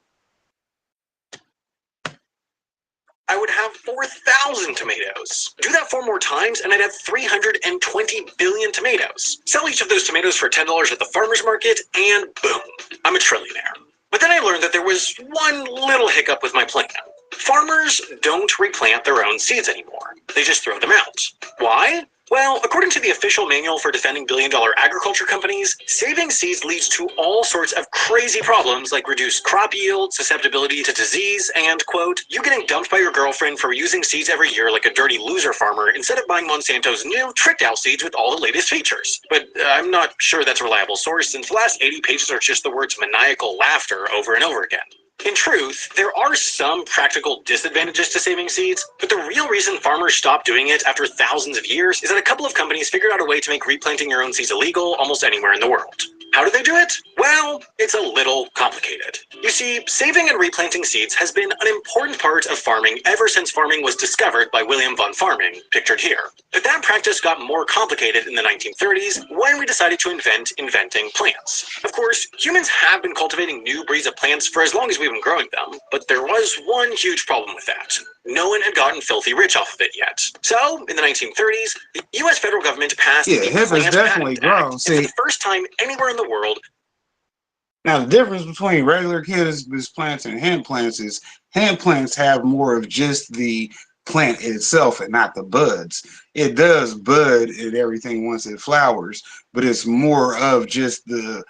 I would have 4,000 tomatoes. Do that 4 more times, and I'd have 320 billion tomatoes. Sell each of those tomatoes for $10 at the farmer's market, and boom, I'm a trillionaire. But then I learned that there was one little hiccup with my plan. Farmers don't replant their own seeds anymore. They just throw them out. Why? Well, according to the official manual for defending billion-dollar agriculture companies, saving seeds leads to all sorts of crazy problems like reduced crop yield, susceptibility to disease, and, quote, you getting dumped by your girlfriend for using seeds every year like a dirty loser farmer instead of buying Monsanto's new tricked-out seeds with all the latest features. But I'm not sure that's a reliable source since the last 80 pages are just the words maniacal laughter over and over again. In truth, there are some practical disadvantages to saving seeds, but the real reason farmers stopped doing it after thousands of years is that a couple of companies figured out a way to make replanting your own seeds illegal almost anywhere in the world. How do they do it? Well, it's a little complicated. You see, saving and replanting seeds has been an important part of farming ever since farming was discovered by William von Farming, pictured here. But that practice got more complicated in the 1930s when we decided to invent inventing plants. Of course, humans have been cultivating new breeds of plants for as long as we've been growing them, but there was one huge problem with that. No one had gotten filthy rich off of it yet. So, in the 1930s, the U.S. federal government passed the hemp is Plant definitely Patent grown. Act, See, and for the first time anywhere in the world. Now, the difference between regular cannabis plants and hemp plants is hemp plants have more of just the plant itself and not the buds. It does bud and everything once it flowers, but it's more of just the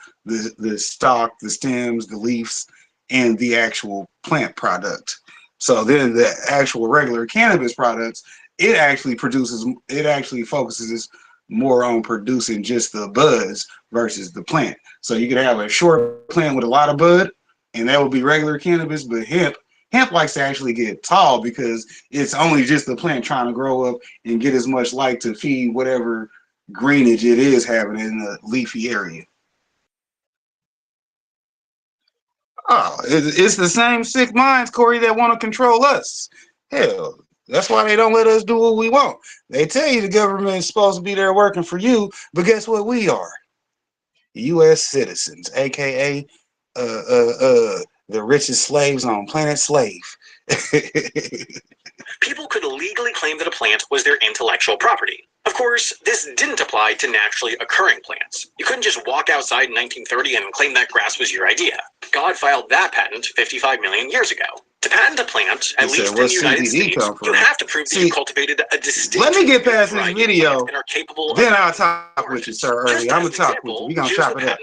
stalk, the stems, the leaves, and the actual plant product. So then the actual regular cannabis products, it actually focuses more on producing just the buds versus the plant. So you could have a short plant with a lot of bud, and that would be regular cannabis, but hemp likes to actually get tall because it's only just the plant trying to grow up and get as much light to feed whatever greenage it is having in the leafy area. Oh, it's the same sick minds, Corey, that want to control us. Hell, that's why they don't let us do what we want. They tell you the government is supposed to be there working for you, but guess what we are? U.S. citizens, aka the richest slaves on planet Slave. People could legally claim that a plant was their intellectual property. Of course, this didn't apply to naturally occurring plants. You couldn't just walk outside in 1930 and claim that grass was your idea. God filed that patent 55 million years ago. To patent a plant, at least in the United States, you have to prove that you cultivated a distinct. Let me get past this video, and are capable then I'll talk with you, sir. Early, I'm gonna talk with you. We're gonna chop it up.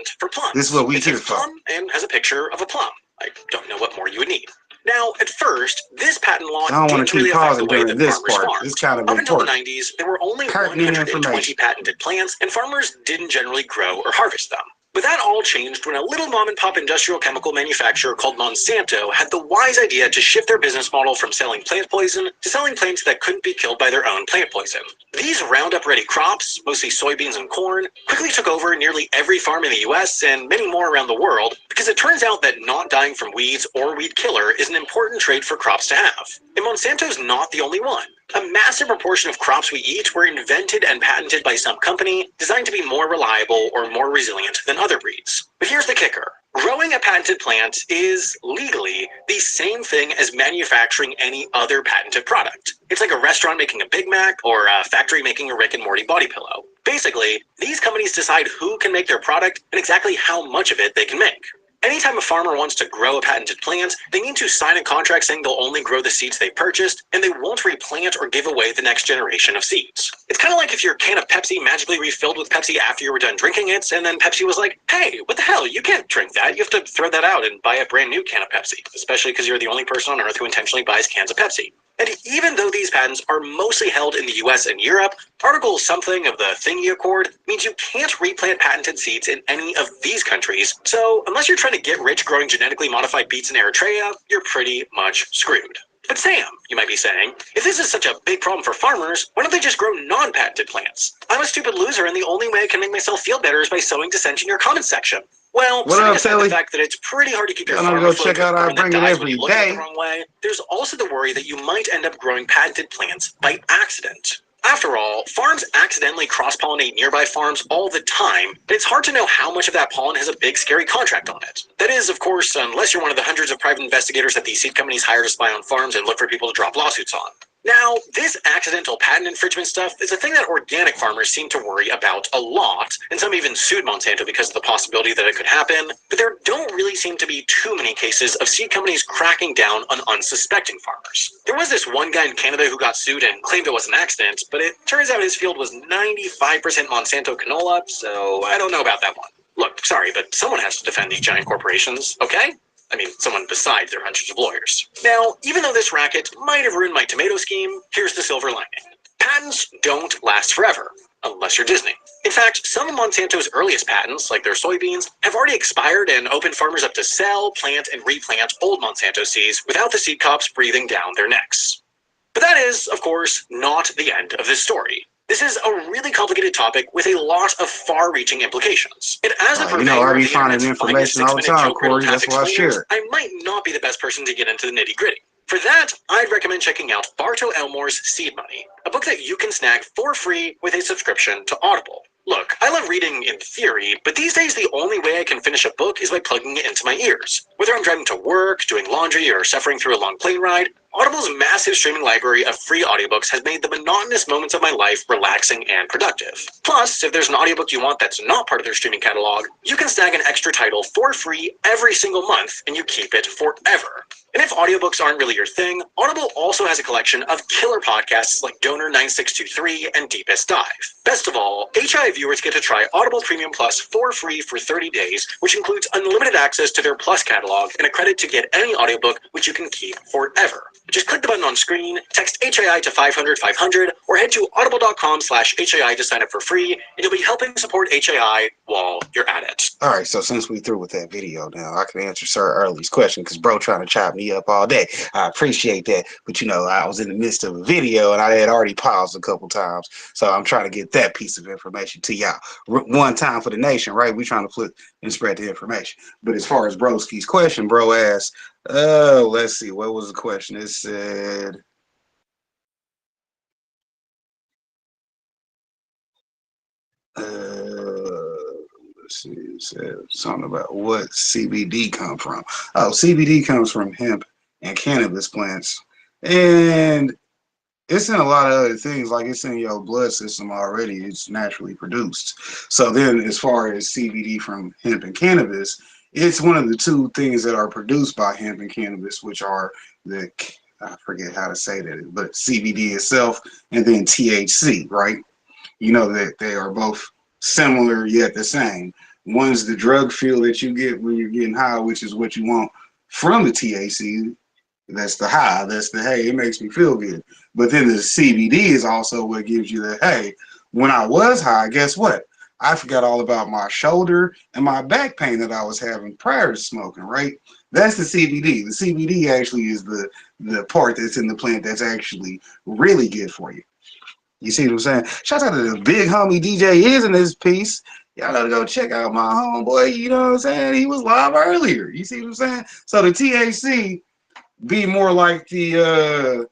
This is what we here for. And has a picture of a plum. I don't know what more you would need. Now, at first, this patent law I don't want to keep pausing during this part. It's kind of important. Up until the important. 90s, there were only 120 patented plants, and farmers didn't generally grow or harvest them. But that all changed when a little mom-and-pop industrial chemical manufacturer called Monsanto had the wise idea to shift their business model from selling plant poison to selling plants that couldn't be killed by their own plant poison. These Roundup-ready crops, mostly soybeans and corn, quickly took over nearly every farm in the US and many more around the world because it turns out that not dying from weeds or weed killer is an important trait for crops to have. And Monsanto's not the only one. A massive proportion of crops we eat were invented and patented by some company designed to be more reliable or more resilient than other breeds. But here's the kicker. Growing a patented plant is, legally, the same thing as manufacturing any other patented product. It's like a restaurant making a Big Mac or a factory making a Rick and Morty body pillow. Basically, these companies decide who can make their product and exactly how much of it they can make. Anytime a farmer wants to grow a patented plant, they need to sign a contract saying they'll only grow the seeds they purchased, and they won't replant or give away the next generation of seeds. It's kind of like like if your can of Pepsi magically refilled with Pepsi after you were done drinking it, and then Pepsi was like, hey, what the hell, you can't drink that. You have to throw that out and buy a brand new can of Pepsi, especially because you're the only person on Earth who intentionally buys cans of Pepsi. And even though these patents are mostly held in the US and Europe, Article something of the Thingy Accord means you can't replant patented seeds in any of these countries, so unless you're trying to get rich growing genetically modified beets in Eritrea, you're pretty much screwed. But Sam, you might be saying, if this is such a big problem for farmers, why don't they just grow non-patented plants? I'm a stupid loser and the only way I can make myself feel better is by sowing dissent in your comments section. Well, setting aside the fact that it's pretty hard to keep your farm afloat with a farm that dies when you look at it the wrong way, there's also the worry that you might end up growing patented plants by accident. After all, farms accidentally cross-pollinate nearby farms all the time, but it's hard to know how much of that pollen has a big scary contract on it. That is, of course, unless you're one of the hundreds of private investigators that these seed companies hire to spy on farms and look for people to drop lawsuits on. Now, this accidental patent infringement stuff is a thing that organic farmers seem to worry about a lot, and some even sued Monsanto because of the possibility that it could happen, but there don't really seem to be too many cases of seed companies cracking down on unsuspecting farmers. There was this one guy in Canada who got sued and claimed it was an accident, but it turns out his field was 95% Monsanto canola, so I don't know about that one. Look, sorry, but someone has to defend these giant corporations, okay? I mean, someone besides their hundreds of lawyers. Now, even though this racket might have ruined my tomato scheme, here's the silver lining. Patents don't last forever, unless you're Disney. In fact, some of Monsanto's earliest patents, like their soybeans, have already expired and opened farmers up to sell, plant, and replant old Monsanto seeds without the seed cops breathing down their necks. But that is, of course, not the end of this story. This is a really complicated topic with a lot of far-reaching implications. And as a purveyor I be finding information all the time, Corey. That's why I share it. I might not be the best person to get into the nitty-gritty. For that, I'd recommend checking out Bartow Elmore's Seed Money, a book that you can snag for free with a subscription to Audible. Look, I love reading in theory, but these days the only way I can finish a book is by plugging it into my ears. Whether I'm driving to work, doing laundry, or suffering through a long plane ride, Audible's massive streaming library of free audiobooks has made the monotonous moments of my life relaxing and productive. Plus, if there's an audiobook you want that's not part of their streaming catalog, you can snag an extra title for free every single month, and you keep it forever. And if audiobooks aren't really your thing, Audible also has a collection of killer podcasts like Donor 9623 and Deepest Dive. Best of all, HI viewers get to try Audible Premium Plus for free for 30 days, which includes unlimited access to their Plus catalog and a credit to get any audiobook, which you can keep forever. Just click the button on screen, text HII to 500-500, or head to audible.com/HII to sign up for free, and you'll be helping support HII while you're at it. All right, so since we through with that video now, I can answer Sir Early's question because bro trying to chop me up all day. I appreciate that, but you know, I was in the midst of a video and I had already paused a couple times, so I'm trying to get that piece of information to y'all. One time for the nation, right? We trying to flip and spread the information. But as far as Broski's question, bro asked, let's see, what was the question? It said, let's see, it said something about what CBD come from. Oh, CBD comes from hemp and cannabis plants, and it's in a lot of other things, like it's in your blood system already. It's naturally produced. So then as far as CBD from hemp and cannabis, it's one of the two things that are produced by hemp and cannabis, which are the, I forget how to say that, but CBD itself and then THC, right? You know that they are both similar yet the same. One's the drug feel that you get when you're getting high, which is what you want from the THC. That's the high. That's the, hey, it makes me feel good. But then the CBD is also what gives you the, hey, when I was high, guess what? I forgot all about my shoulder and my back pain that I was having prior to smoking, right? That's the CBD. The CBD actually is the part that's in the plant that's actually really good for you. You see what I'm saying? Shout out to the big homie DJ is in this piece. Y'all gotta go check out my homeboy, you know what I'm saying? He was live earlier. You see what I'm saying? So the THC be more like the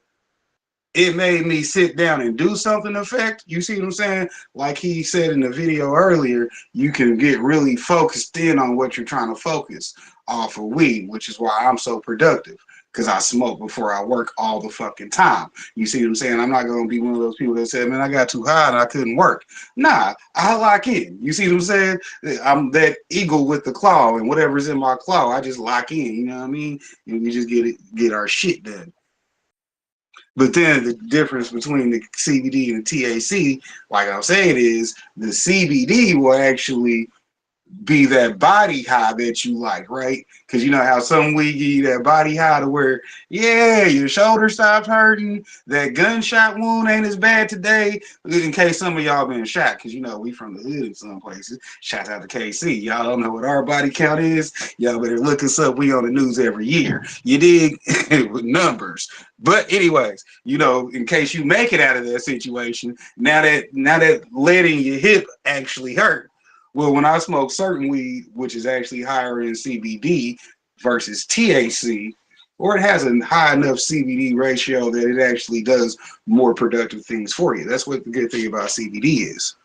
it made me sit down and do something effect. You see what I'm saying? Like he said in the video earlier, you can get really focused in on what you're trying to focus off of weed, which is why I'm so productive, because I smoke before I work all the fucking time. You see what I'm saying? I'm not going to be one of those people that said, man, I got too high and I couldn't work. Nah, I lock in. You see what I'm saying? I'm that eagle with the claw, and whatever's in my claw, I just lock in. You know what I mean? And we just get our shit done. But then the difference between the CBD and the THC, like I'm saying, is the CBD will actually be that body high that you like, right? Because you know how some weed give you that body high to where, yeah, your shoulder stops hurting, that gunshot wound ain't as bad today. In case some of y'all been shot, because you know we from the hood in some places. Shout out to KC. Y'all don't know what our body count is. Y'all better look us up. We on the news every year. You dig? With numbers. But anyways, you know, in case you make it out of that situation, now that letting your hip actually hurt. Well, when I smoke certain weed, which is actually higher in CBD versus THC, or it has a high enough CBD ratio that it actually does more productive things for you. That's what the good thing about CBD is.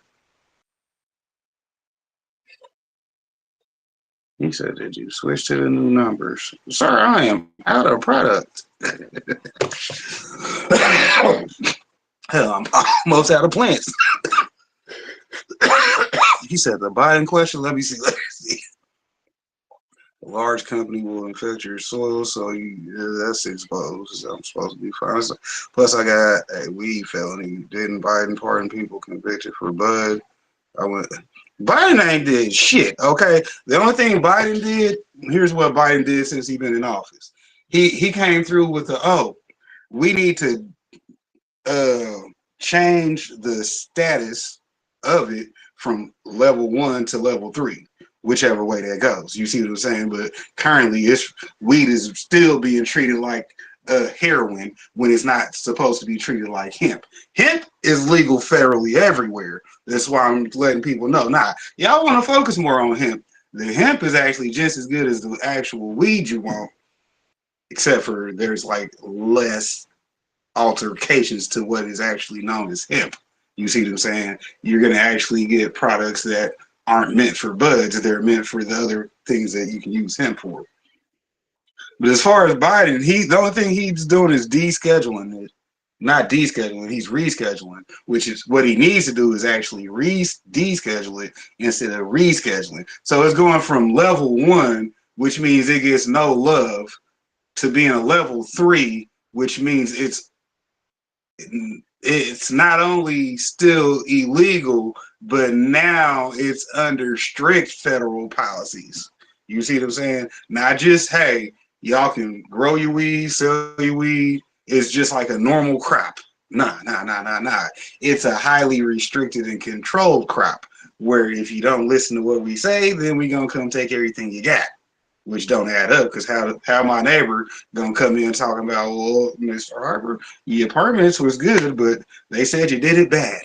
He said, did you switch to the new numbers? Sir, I am out of product. Hell, I'm almost out of plants. He said the Biden question. Let me see. A large company will infect your soil, so that's exposed. I'm supposed to be fine. Plus, I got a weed felony. Didn't Biden pardon people convicted for bud? I went. Biden ain't did shit. Okay, the only thing Biden did. Here's what Biden did since he's been in office. He came through with we need to change the status of it from level 1 to level 3, whichever way that goes. You see what I'm saying? But currently, weed is still being treated like heroin when it's not supposed to be treated like hemp. Hemp is legal federally everywhere. That's why I'm letting people know. Nah, y'all want to focus more on hemp. The hemp is actually just as good as the actual weed you want, except for there's like less altercations to what is actually known as hemp. You see what I'm saying? You're going to actually get products that aren't meant for buds. They're meant for the other things that you can use hemp for. But as far as Biden, the only thing he's doing is descheduling it. Not descheduling, he's rescheduling, which is what he needs to do is actually deschedule it instead of rescheduling. So it's going from level 1, which means it gets no love, to being a level 3, which means it's not only still illegal, but now it's under strict federal policies. You see what I'm saying? Not just, hey, y'all can grow your weed, sell your weed. It's just like a normal crop. Nah. It's a highly restricted and controlled crop where if you don't listen to what we say, then we gonna come take everything you got, which don't add up, because how my neighbor gonna come in talking about, well, Mr. Harper, your permits was good, but they said you did it bad.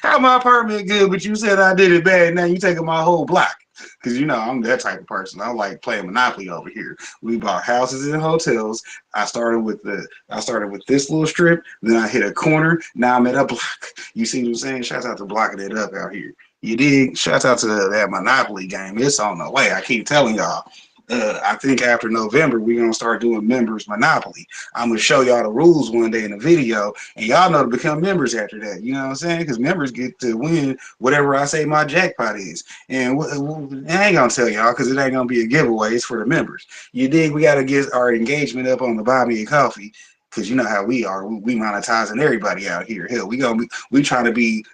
How my permit good, but you said I did it bad, now you taking my whole block. Because you know I'm that type of person. I like playing Monopoly over here. We bought houses and hotels. I started with this little strip, then I hit a corner. Now I'm at a block. You see what I'm saying? Shouts out to blocking it up out here. You dig? Shouts out to that Monopoly game. It's on the way. I keep telling y'all. I think after November, we're going to start doing members Monopoly. I'm going to show y'all the rules one day in a video, and y'all know to become members after that. You know what I'm saying? Because members get to win whatever I say my jackpot is. And I ain't going to tell y'all because it ain't going to be a giveaway. It's for the members. You dig? We got to get our engagement up on the Buy Me a Coffee, because you know how we are. We monetizing everybody out here. Hell, we trying to be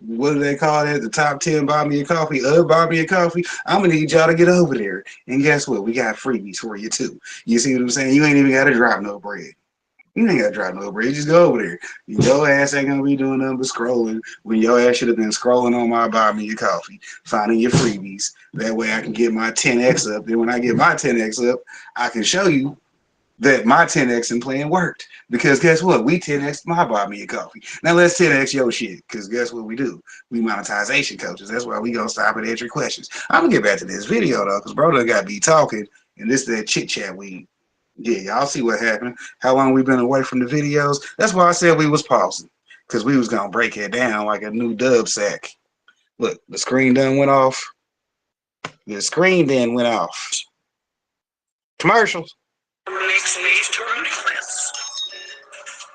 what do they call it? The top 10 Buy Me a Coffee Buy Me a Coffee. I'm gonna need y'all to get over there. And guess what? We got freebies for you too. You see what I'm saying? You ain't even gotta drop no bread. You ain't gotta drop no bread. Just go over there. Your ass ain't gonna be doing nothing but scrolling when your ass should have been scrolling on my Buy Me a Coffee, finding your freebies. That way I can get my 10x up. Then when I get my 10x up, I can show you that my 10x and plan worked. Because guess what? We 10x my Buy Me a Coffee. Now let's 10x your shit. Because guess what we do? We monetization coaches. That's why we gonna stop and answer questions. I'm gonna get back to this video though, because bro done got me talking, and this is that chit chat weed. Yeah, y'all see what happened. How long we been away from the videos? That's why I said we was pausing. Because we was gonna break it down like a new dub sack. Look, the screen done went off. The screen then went off. Commercials. Makes these turning plants.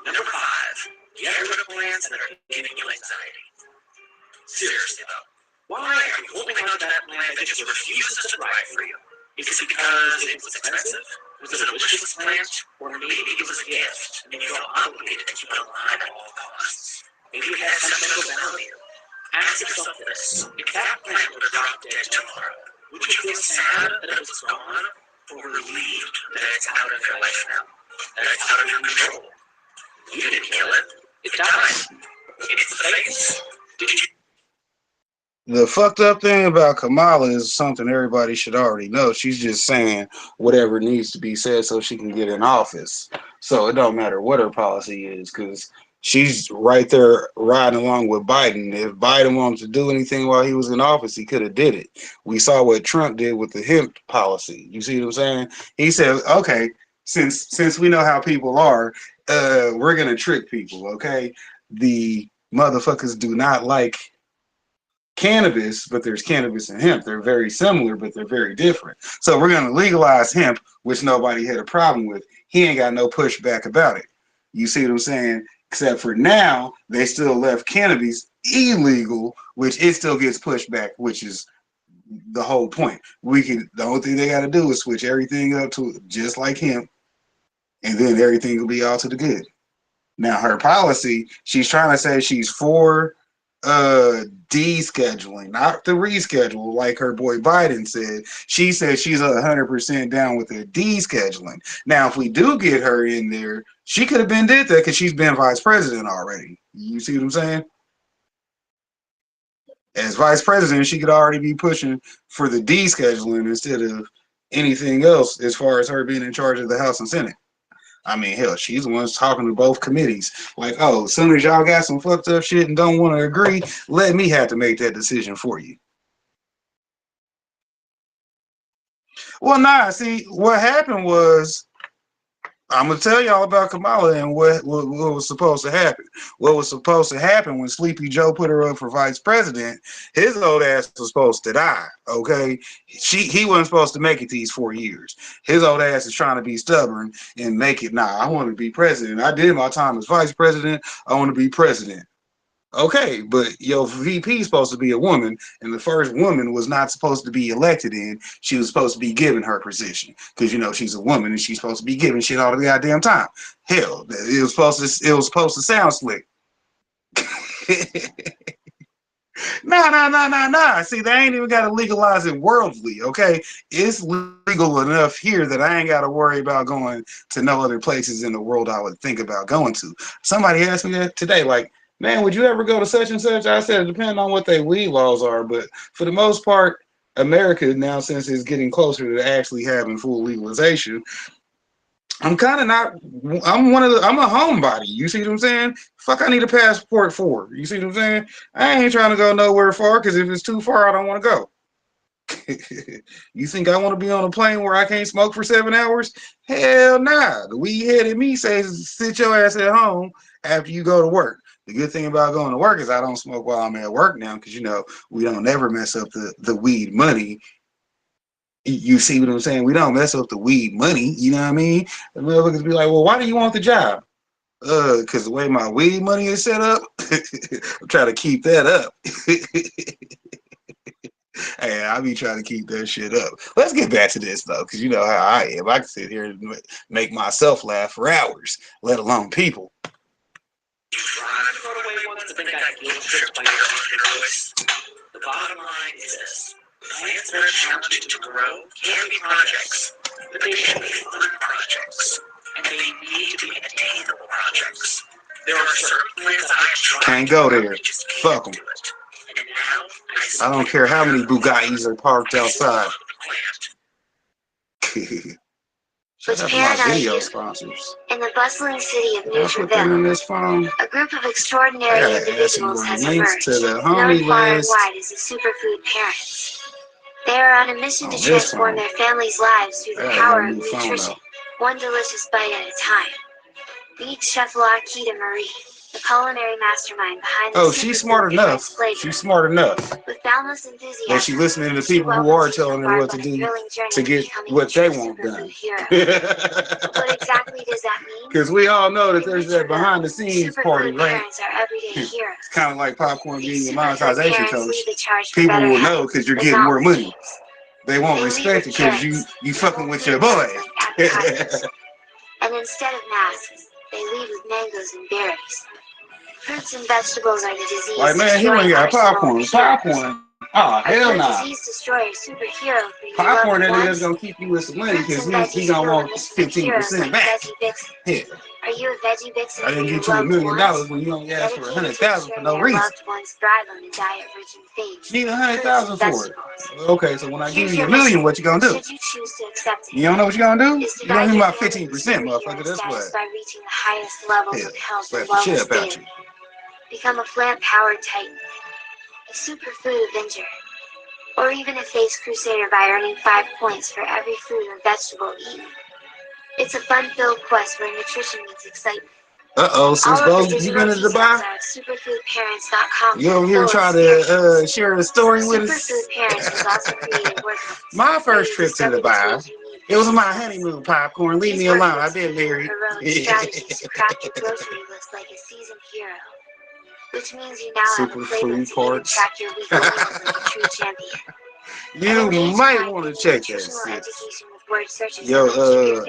Number 5. You ever heard of plants that are giving you anxiety? Seriously though, why are you holding on to that plant that just refuses to thrive for you? Is it because it was expensive? Was it a wish plant? Or maybe it was a gift, and you felt obligated to keep it alive at all costs. Maybe it had sentimental value. Ask yourself this: if that plant were to drop dead tomorrow, would you feel sad that it was gone, or relieved that it's out of your life now, that it's out of your control? You didn't kill it. It died. It's the face. Did you? The fucked up thing about Kamala is something everybody should already know. She's just saying whatever needs to be said so she can get in office. So it don't matter what her policy is, because she's right there riding along with Biden. If Biden wanted to do anything while he was in office, he could have did it. We saw what Trump did with the hemp policy. You see what I'm saying? He said, okay, since we know how people are, we're gonna trick people, okay? The motherfuckers do not like cannabis, but there's cannabis and hemp. They're very similar, but they're very different. So we're going to legalize hemp, which nobody had a problem with. He ain't got no pushback about it. You see what I'm saying? Except for now, they still left cannabis illegal, which it still gets pushed back, which is the whole point. The only thing they got to do is switch everything up to just like hemp, and then everything will be all to the good. Now, her policy, she's trying to say she's for descheduling, not the reschedule like her boy Biden said. She said she's 100% down with the descheduling. Now, if we do get her in there, she could have been did that because she's been vice president already. You see what I'm saying? As vice president, she could already be pushing for the descheduling instead of anything else as far as her being in charge of the House and Senate. I mean, hell, she's the one talking to both committees. Like, oh, as soon as y'all got some fucked up shit and don't want to agree, let me have to make that decision for you. Well, nah, see, what happened was, I'm going to tell y'all about Kamala and what was supposed to happen. What was supposed to happen when Sleepy Joe put her up for vice president, his old ass was supposed to die, okay? He wasn't supposed to make it these 4 years. His old ass is trying to be stubborn and make it, I want to be president. I did my time as vice president. I want to be president. Okay, but your VP is supposed to be a woman, and the first woman was not supposed to be elected in. She was supposed to be given her position because she's a woman and she's supposed to be given shit all the goddamn time. Hell, it was supposed to sound slick. Nah. See, they ain't even got to legalize it worldly, okay? It's legal enough here that I ain't got to worry about going to no other places in the world I would think about going to. Somebody asked me that today, like, man, would you ever go to such and such? I said, it depends on what their weed laws are. But for the most part, America now, since it's getting closer to actually having full legalization, I'm kind of not, I'm a homebody. You see what I'm saying? Fuck, I need a passport for. You see what I'm saying? I ain't trying to go nowhere far because if it's too far, I don't want to go. You think I want to be on a plane where I can't smoke for 7 hours? Hell nah. The weed head in me says sit your ass at home after you go to work. The good thing about going to work is I don't smoke while I'm at work now because, we don't never mess up the weed money. You see what I'm saying? We don't mess up the weed money. You know what I mean? The motherfuckers be like, well, why do you want the job? Because the way my weed money is set up, I'm trying to keep that up. Hey, I be trying to keep that shit up. Let's get back to this, though, because you know how I am. I can sit here and make myself laugh for hours, let alone people. The bottom line is this: plants that are challenging to grow can be projects, but they should be fun projects, and they need to be attainable projects. There are certain plants I've tried. Can't go there. Fuck them. I don't care how many Bugattis are parked outside. With Paradise sponsors. In the bustling city of Newsville, a group of extraordinary individuals has emerged, known far and wide as the superfood parents. They are on a mission to transform their families' lives through the power of nutrition, one delicious bite at a time. Meet Chef Lakita Marie, the culinary mastermind behind the she's smart enough. She's smart enough. With boundless enthusiasm, but she's listening to people who are telling her what to do to get what they want done. What exactly does that mean? Because we all know that there's that behind the scenes party, right? It's kind of like popcorn being a monetization coach. People will know because you're getting more money. They won't respect it because you fucking with your boy. avocados. And instead of masks, they lead with mangoes and berries. Fruits and vegetables are the disease. Like, man, he ain't got popcorn. Popcorn. Oh, hell nah. Disease destroyer superhero for you. Popcorn that is gonna keep you with some money because he gonna want 15% back. Yeah. Are you a veggie vixen? I didn't get you $1 million when you only asked for 100,000 for no reason. Loved ones thrive on a diet rich in fats. Need 100,000 for it. Okay, so when I give you $1 million, what you gonna do? Should you choose to accept it? You don't know what you gonna do? You gonna give me about 15%, motherfucker. That's what. By reaching the highest levels of health and slap the shit wellness up out daily. Become a plant-powered titan, a superfood avenger, or even a face crusader by earning 5 points for every fruit or vegetable eaten. It's a fun-filled quest where nutrition meets excitement. Since both you been to Dubai, you over here trying to share a story with us. My first trip to Dubai, it was my honeymoon popcorn. Leave me alone. I've been married. Which means you now have a flavor to track your weekly meals like a true champion. You might want to check that shit. Yo,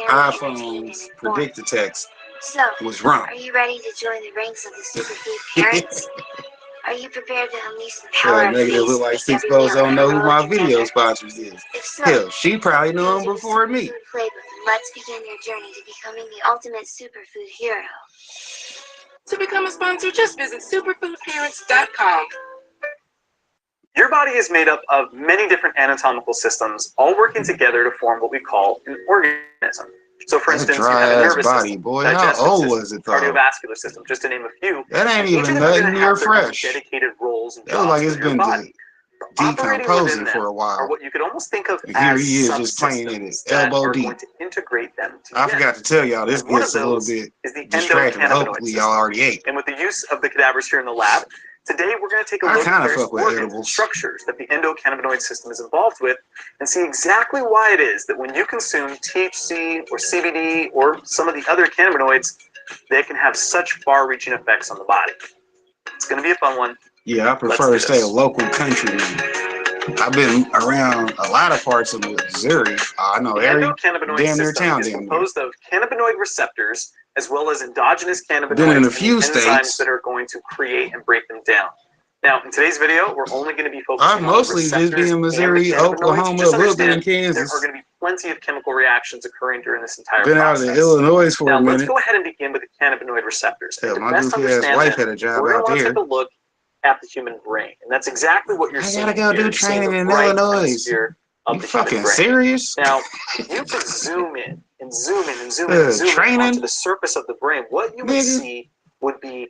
iPhone's predictor text was wrong. Are you ready to join the ranks of the superfood parents? Are you prepared to unleash the power of taste? Look like Six Bows don't know who my video sponsors is. Hell, she probably knew him before me. Let's begin your journey to becoming the ultimate superfood hero. To become a sponsor, just visit superfoodparents.com. Your body is made up of many different anatomical systems, all working together to form what we call an organism. So, for instance, you have a nervous system, digestive system, cardiovascular system, just to name a few. That ain't even nothing near fresh. Dedicated roles and jobs. It looks like it's been body. decomposing for a while. Are what you could almost think of and here he is just playing in it, elbow deep. To integrate them I forgot to tell y'all, this gets a little bit distracting. Hopefully y'all already ate. And with the use of the cadavers here in the lab, today we're going to take a look at the organs and structures that the endocannabinoid system is involved with and see exactly why it is that when you consume THC or CBD or some of the other cannabinoids, they can have such far-reaching effects on the body. It's going to be a fun one. Yeah, I prefer to stay a local countryman. I've been around a lot of parts of Missouri. I know every damn near town is composed of cannabinoid receptors as well as endogenous cannabinoids been in a few and states enzymes that are going to create and break them down. Now, in today's video, we're only going to be focusing on mostly just be in Missouri, Oklahoma, a little bit in Kansas. There are going to be plenty of chemical reactions occurring during this entire process. Been out in Illinois for a minute. Let's go ahead and begin with the cannabinoid receptors. Hell, my goofy-ass wife had a job out there. We're going to take a look at the human brain, and that's exactly what you're seeing. I gotta go do training in Illinois. You fucking serious? Now, if you could zoom in and zoom in and zoom in and zoom in onto the surface of the brain, what you would see would be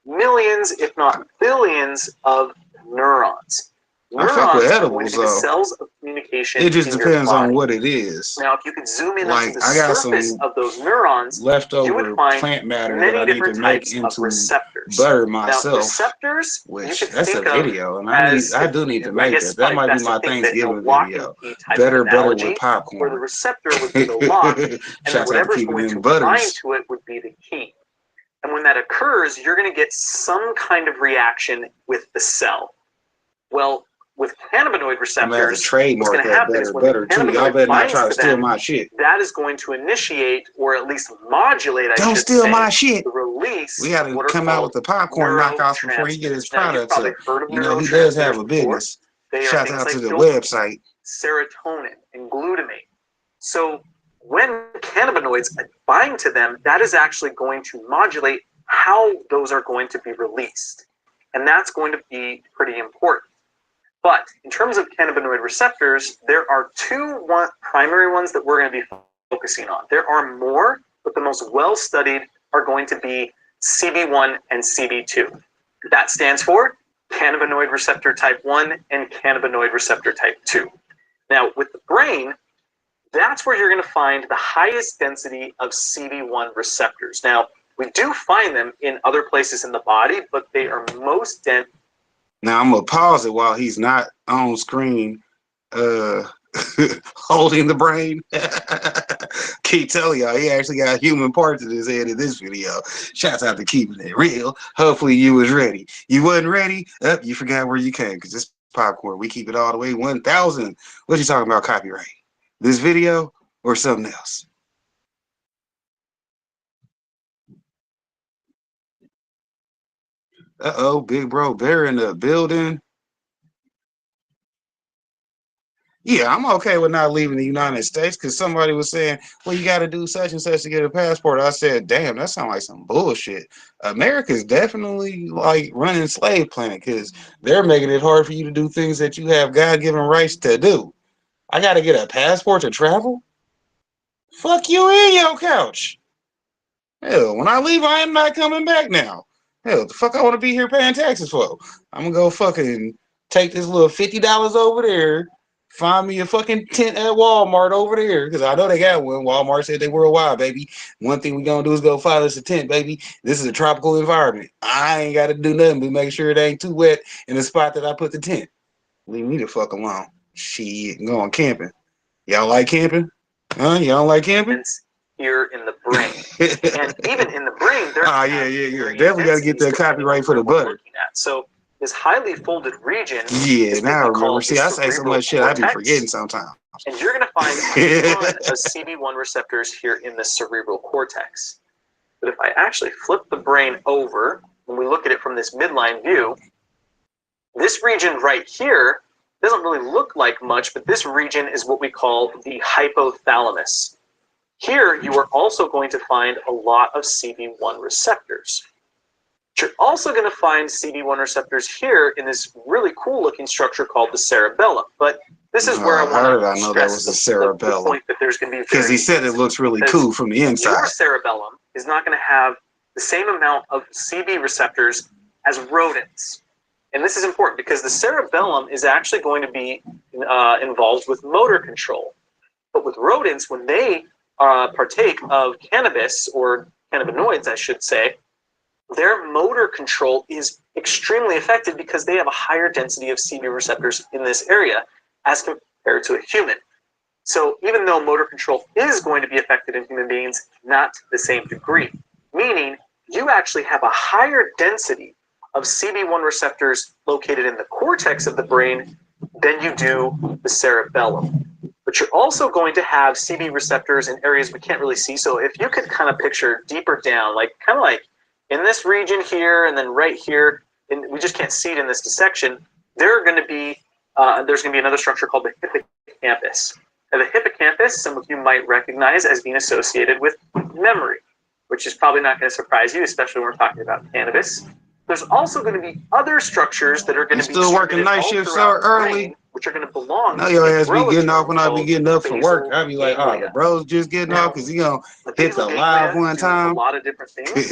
millions, if not billions, of neurons. I fuck with edibles though. Cells of communication. It just depends on what it is. Now, if you could zoom in onto the surface of those neurons, leftover plant matter that I need to make into butter myself. Now, receptors, which that's a video, and I do need to make it. That might be my Thanksgiving video. Better with popcorn. Where the receptor would be the lock, and whatever's going to bind to it would be the key. And when that occurs, you're going to get some kind of reaction with the cell. Well, with cannabinoid receptors, what's going to happen is when the cannabinoid binds to them, that is going to initiate, or at least modulate, Don't steal my shit. The release. We got to come out with the popcorn knockoffs before he get his products. You know, he does have a business. Shout out to the website. Serotonin and glutamate. So when cannabinoids bind to them, that is actually going to modulate how those are going to be released. And that's going to be pretty important. But in terms of cannabinoid receptors, there are two primary ones that we're going to be focusing on. There are more, but the most well-studied are going to be CB1 and CB2. That stands for cannabinoid receptor type 1 and cannabinoid receptor type 2. Now, with the brain, that's where you're going to find the highest density of CB1 receptors. Now, we do find them in other places in the body, but they are most dense. Now I'm gonna pause it while he's not on screen holding the brain. Keep telling y'all he actually got human parts in his head in this video. Shouts out to keeping it real. Hopefully you was ready. You wasn't ready? You forgot where you came, because this popcorn, we keep it all the way 1,000. What you talking about copyright? This video or something else? Uh-oh, big bro Bear in the building. Yeah, I'm okay with not leaving the United States because somebody was saying, well, you got to do such and such to get a passport. I said, damn, that sounds like some bullshit. America's definitely like running slave planet because they're making it hard for you to do things that you have God-given rights to do. I got to get a passport to travel? Fuck you in your couch. Hell, when I leave, I am not coming back now. Hell, the fuck I want to be here paying taxes for? I'm gonna go fucking take this little $50 over there, find me a fucking tent at Walmart over there, because I know they got one. Walmart said they worldwide, baby. One thing we gonna do is go find us a tent, baby. This is a tropical environment. I ain't gotta do nothing but make sure it ain't too wet in the spot that I put the tent. Leave me the fuck alone. Shit, going camping. Y'all like camping? Huh? Y'all like camping? Here in the brain, and even in the brain, there's definitely got to get that copyright for the butter. So this highly folded region, yeah, now I remember. See, I say so much shit, I be forgetting sometimes. And you're gonna find a ton of CB1 receptors here in the cerebral cortex. But if I actually flip the brain over, when we look at it from this midline view, this region right here doesn't really look like much, but this region is what we call the hypothalamus. Here, you are also going to find a lot of CB1 receptors. You're also going to find CB1 receptors here in this really cool looking structure called the cerebellum. But this is where I want to stress the point that there's going to be, because he said it looks really cool from the inside. Your cerebellum is not going to have the same amount of CB receptors as rodents. And this is important because the cerebellum is actually going to be involved with motor control. But with rodents, when they partake of cannabis, or cannabinoids, I should say, their motor control is extremely affected because they have a higher density of CB receptors in this area as compared to a human. So even though motor control is going to be affected in human beings, not to the same degree, meaning you actually have a higher density of CB1 receptors located in the cortex of the brain than you do the cerebellum. But you're also going to have CB receptors in areas we can't really see. So if you could kind of picture deeper down, like kind of like in this region here and then right here, and we just can't see it in this dissection, there's going to be another structure called the hippocampus. And the hippocampus, some of you might recognize as being associated with memory, which is probably not going to surprise you, especially when we're talking about cannabis. There's also going to be other structures that are going to be still working night shifts so early, which are going to belong. Now your ass be getting off when I be getting up for work. I be like, oh, the bro's just getting off because he gonna hit the live one time. A lot of different things.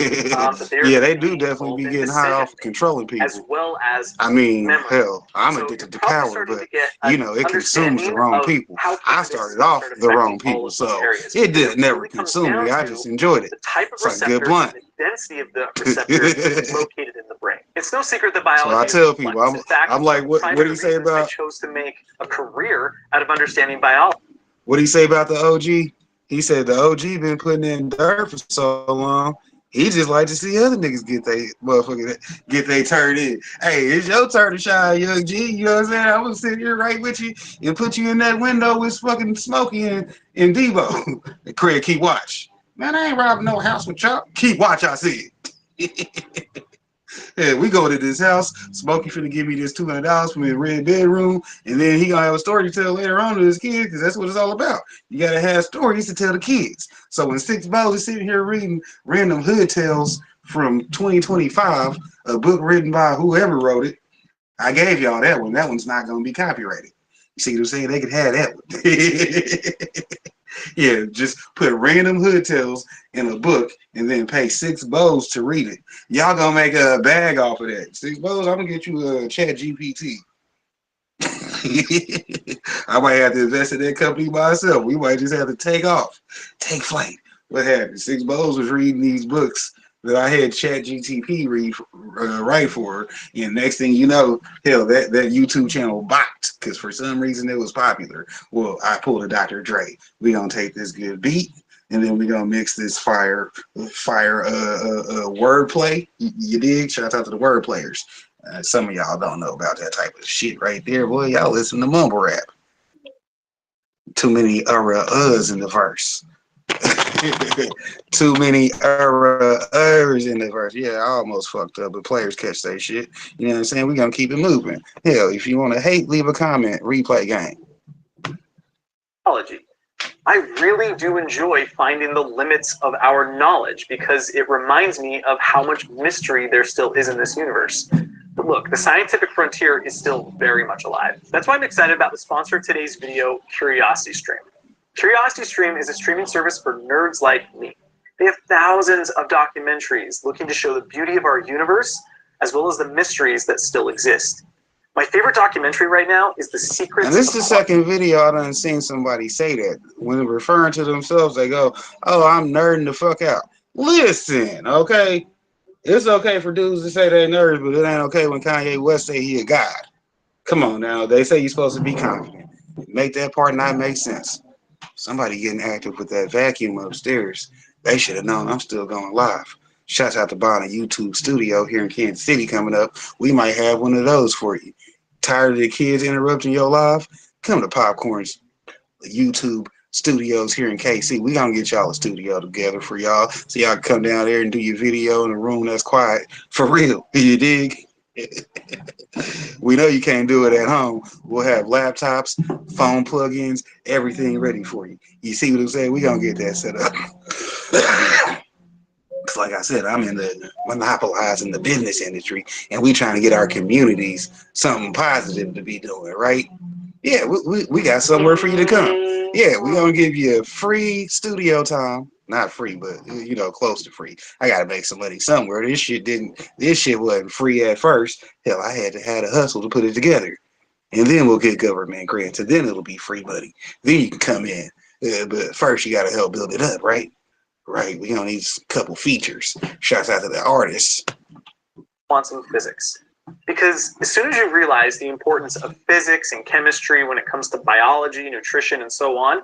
Yeah, they do definitely be getting high off controlling people. As well as I mean, memory. Hell, I'm addicted to power, but you know, it consumes the wrong people. I started off the wrong people, so it did never consume me. I just enjoyed it. The type of it's like good blunt. The density of the receptors located in the brain. It's no secret that biology. So I tell people, I'm like, what do you say about? I chose to make a career out of understanding biology. What do you say about the OG? He said the OG been putting in dirt for so long. He just like to see other niggas get they turn in. Hey, it's your turn to shine, young G. You know what I'm saying? I'm gonna sit here right with you and put you in that window with fucking Smokey and Debo. Craig, keep watch. Man, I ain't robbing no house with y'all. Keep watch, I see it. Yeah, we go to this house. Smokey finna give me this $200 from his red bedroom, and then he gonna have a story to tell later on to his kids, because that's what it's all about. You gotta have stories to tell the kids. So when Six Balls is sitting here reading random hood tales from 2025, a book written by whoever wrote it, I gave y'all that one. That one's not gonna be copyrighted. You see what I'm saying? They could have that one. Yeah, just put random hood tales in a book and then pay $6 to read it. Y'all gonna make a bag off of that. $6, I'm gonna get you a Chat GPT. I might have to invest in that company myself. We might just have to take flight. What happened? $6 was reading these books that I had Chat GTP write for, and next thing you know, hell, that YouTube channel bopped because for some reason it was popular. Well, I pulled a Dr. Dre. We gonna take this good beat, and then we gonna mix this fire wordplay. You dig? Shout out to the word players. Some of y'all don't know about that type of shit right there, boy. Y'all listen to mumble rap. Too many uhs in the verse. Too many errors in the verse. Yeah, I almost fucked up, but players catch that shit. You know what I'm saying? We're gonna keep it moving. Hell, if you want to hate, leave a comment. Replay game. I really do enjoy finding the limits of our knowledge because it reminds me of how much mystery there still is in this universe. But look, the scientific frontier is still very much alive. That's why I'm excited about the sponsor of today's video, CuriosityStream. CuriosityStream is a streaming service for nerds like me. They have thousands of documentaries looking to show the beauty of our universe as well as the mysteries that still exist. My favorite documentary right now is The Secrets. And this is the second video I done seen somebody say that. When referring to themselves, they go, "Oh, I'm nerding the fuck out." Listen, okay? It's okay for dudes to say they nerds, but it ain't okay when Kanye West say he a god. Come on now. They say you're supposed to be confident. Make that part not make sense. Somebody getting active with that vacuum upstairs. They should have known I'm still going live. Shouts out to buying a YouTube studio here in Kansas City coming up. We might have one of those for you. Tired of the kids interrupting your live? Come to Popcorn's YouTube studios here in KC. We gonna get y'all a studio together for y'all so y'all can come down there and do your video in a room that's quiet. For real. You dig? We know you can't do it at home. We'll have laptops, phone plugins, everything ready for you. You see what I'm saying? We gonna get that set up. Like I said, I'm in the monopolizing the business industry, and we trying to get our communities something positive to be doing, right? Yeah, we got somewhere for you to come. Yeah, we gonna give you a free studio time. Not free, but you know, close to free. I gotta make some money somewhere. This shit wasn't free at first. Hell, I had to have a hustle to put it together. And then we'll get government grants, and then it'll be free money. Then you can come in. But first you gotta help build it up, right? Right, we gonna need a couple features. Shouts out to the artists. Quantum physics. Because as soon as you realize the importance of physics and chemistry when it comes to biology, nutrition, and so on,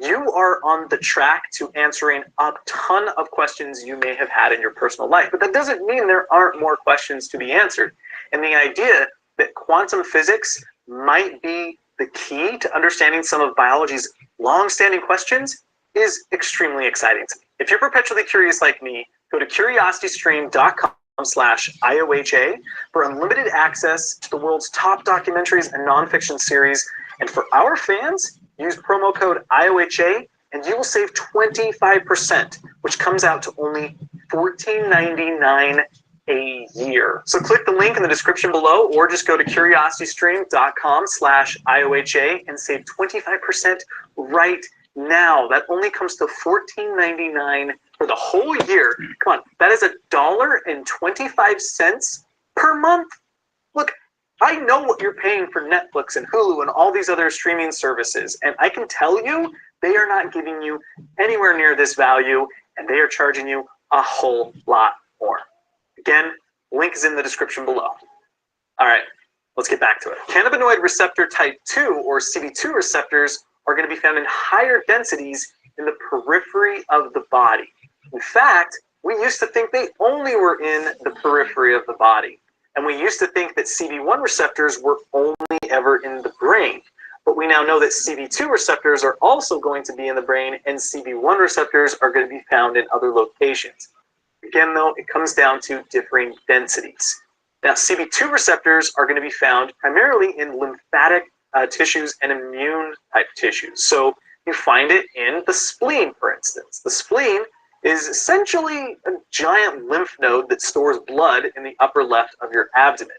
you are on the track to answering a ton of questions you may have had in your personal life. But that doesn't mean there aren't more questions to be answered. And the idea that quantum physics might be the key to understanding some of biology's long-standing questions is extremely exciting to me. If you're perpetually curious like me, go to curiositystream.com/IOHA for unlimited access to the world's top documentaries and nonfiction series. And for our fans, use promo code IOHA and you will save 25%, which comes out to only $14.99 a year. So click the link in the description below or just go to curiositystream.com/IOHA and save 25% right now. That only comes to $14.99 for the whole year. Come on, that is $1.25 per month. Look, I know what you're paying for Netflix and Hulu and all these other streaming services, and I can tell you they are not giving you anywhere near this value, and they are charging you a whole lot more. Again, link is in the description below. All right, let's get back to it. Cannabinoid receptor type 2, or CB2 receptors, are going to be found in higher densities in the periphery of the body. In fact, we used to think they only were in the periphery of the body. And we used to think that CB1 receptors were only ever in the brain. But we now know that CB2 receptors are also going to be in the brain, and CB1 receptors are going to be found in other locations. Again, though, it comes down to differing densities. Now, CB2 receptors are going to be found primarily in lymphatic tissues and immune type tissues. So you find it in the spleen, for instance. The spleen is essentially a giant lymph node that stores blood in the upper left of your abdomen.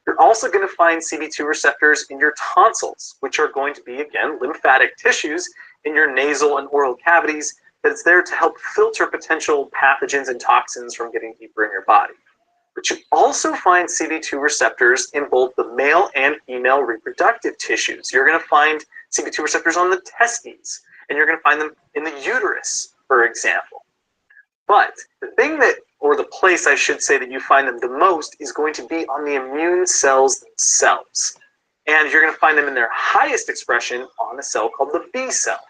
You're also going to find CB2 receptors in your tonsils, which are going to be, again, lymphatic tissues in your nasal and oral cavities that's there to help filter potential pathogens and toxins from getting deeper in your body. But you also find CB2 receptors in both the male and female reproductive tissues. You're going to find CB2 receptors on the testes, and you're going to find them in the uterus, for example. But the thing that, or the place I should say that you find them the most is going to be on the immune cells themselves. And you're going to find them in their highest expression on a cell called the B cell.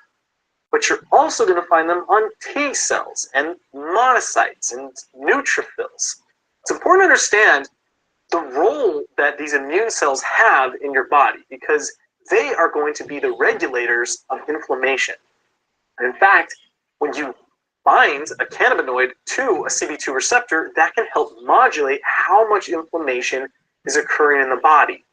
But you're also going to find them on T cells and monocytes and neutrophils. It's important to understand the role that these immune cells have in your body because they are going to be the regulators of inflammation. And in fact, when you binds a cannabinoid to a CB2 receptor that can help modulate how much inflammation is occurring in the body.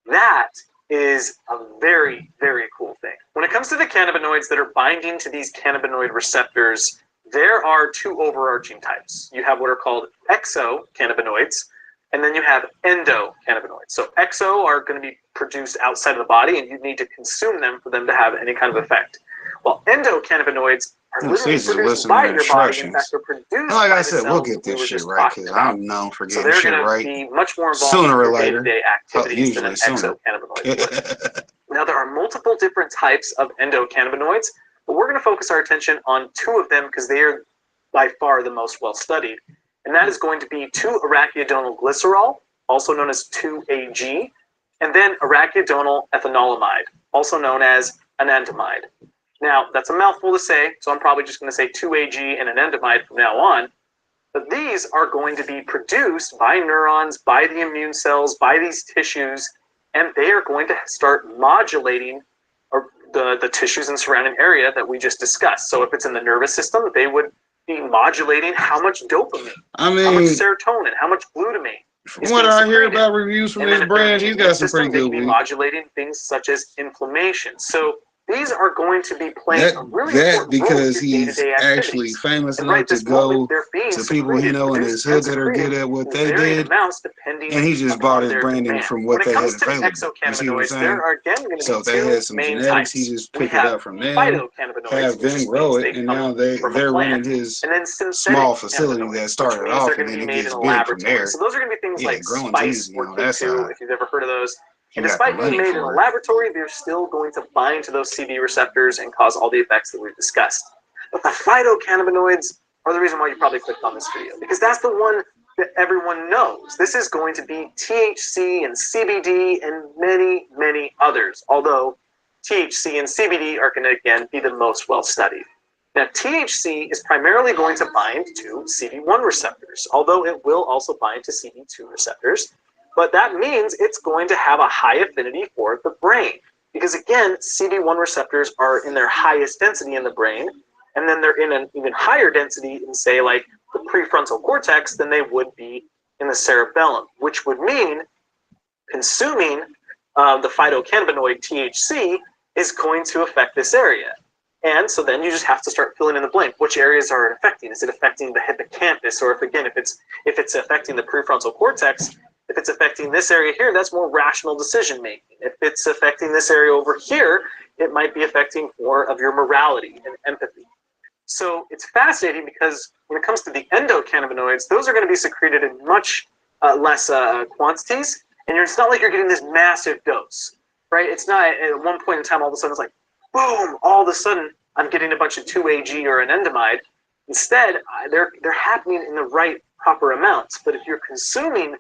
That is a very, very cool thing. When it comes to the cannabinoids that are binding to these cannabinoid receptors, there are two overarching types. You have what are called exocannabinoids, and then you have endocannabinoids. So exo are going to be produced outside of the body, and you need to consume them for them to have any kind of effect. While endocannabinoids are literally produced by your body. In fact, they're produced like by I said, we'll get this shit right, because I'm known for getting shit right. So they're going to be much more involved sooner or in later. day-to-day activities than an exocannabinoid would. Now, there are multiple different types of endocannabinoids, but we're going to focus our attention on two of them because they are by far the most well-studied. And that is going to be 2-arachidonyl glycerol, also known as 2-AG, and then arachidonyl ethanolamide, also known as anandamide. Now, that's a mouthful to say, so I'm probably just going to say 2-AG and anandamide from now on. But these are going to be produced by neurons, by the immune cells, by these tissues, and they are going to start modulating the tissues and surrounding area that we just discussed. So if it's in the nervous system, they would be modulating how much dopamine, how much serotonin, how much glutamine. From what I hear about reviews from this brand, he's got some pretty good weed. Modulating things such as inflammation. So these are going to be playing a really important role because in your he's day-to-day actually activities. famous And enough to go to people he know in his hood that are good at what they did, and he just bought his branding from what they had available. You see what I'm saying? So if they had some genetics, he just picked it up from them, have them grow it, and now they're running his small facility that started off, and then it gets big from there. So those are going to be things like growing spice cheese, or that's K2, if you've ever heard of those. And despite being made in a laboratory, they're still going to bind to those CB receptors and cause all the effects that we've discussed. But the phytocannabinoids are the reason why you probably clicked on this video, because that's the one that everyone knows. This is going to be THC and CBD and many, many others, although THC and CBD are going to, again, be the most well-studied. Now, THC is primarily going to bind to CB1 receptors, although it will also bind to CB2 receptors. But that means it's going to have a high affinity for the brain. Because again, CB1 receptors are in their highest density in the brain, and then they're in an even higher density in, say, like the prefrontal cortex than they would be in the cerebellum, which would mean consuming the phytocannabinoid THC is going to affect this area. And so then you just have to start filling in the blank. Which areas are it affecting? Is it affecting the hippocampus? Or if it's affecting the prefrontal cortex, if it's affecting this area here, that's more rational decision making. If it's affecting this area over here, it might be affecting more of your morality and empathy. So it's fascinating because when it comes to the endocannabinoids, those are going to be secreted in much less quantities, and it's not like you're getting this massive dose, right? It's not at one point in time all of a sudden it's like, boom, all of a sudden I'm getting a bunch of 2-AG or anandamide. Instead, they're happening in the right proper amounts. But if you're consuming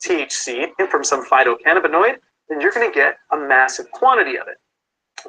THC from some phytocannabinoid, then you're going to get a massive quantity of it.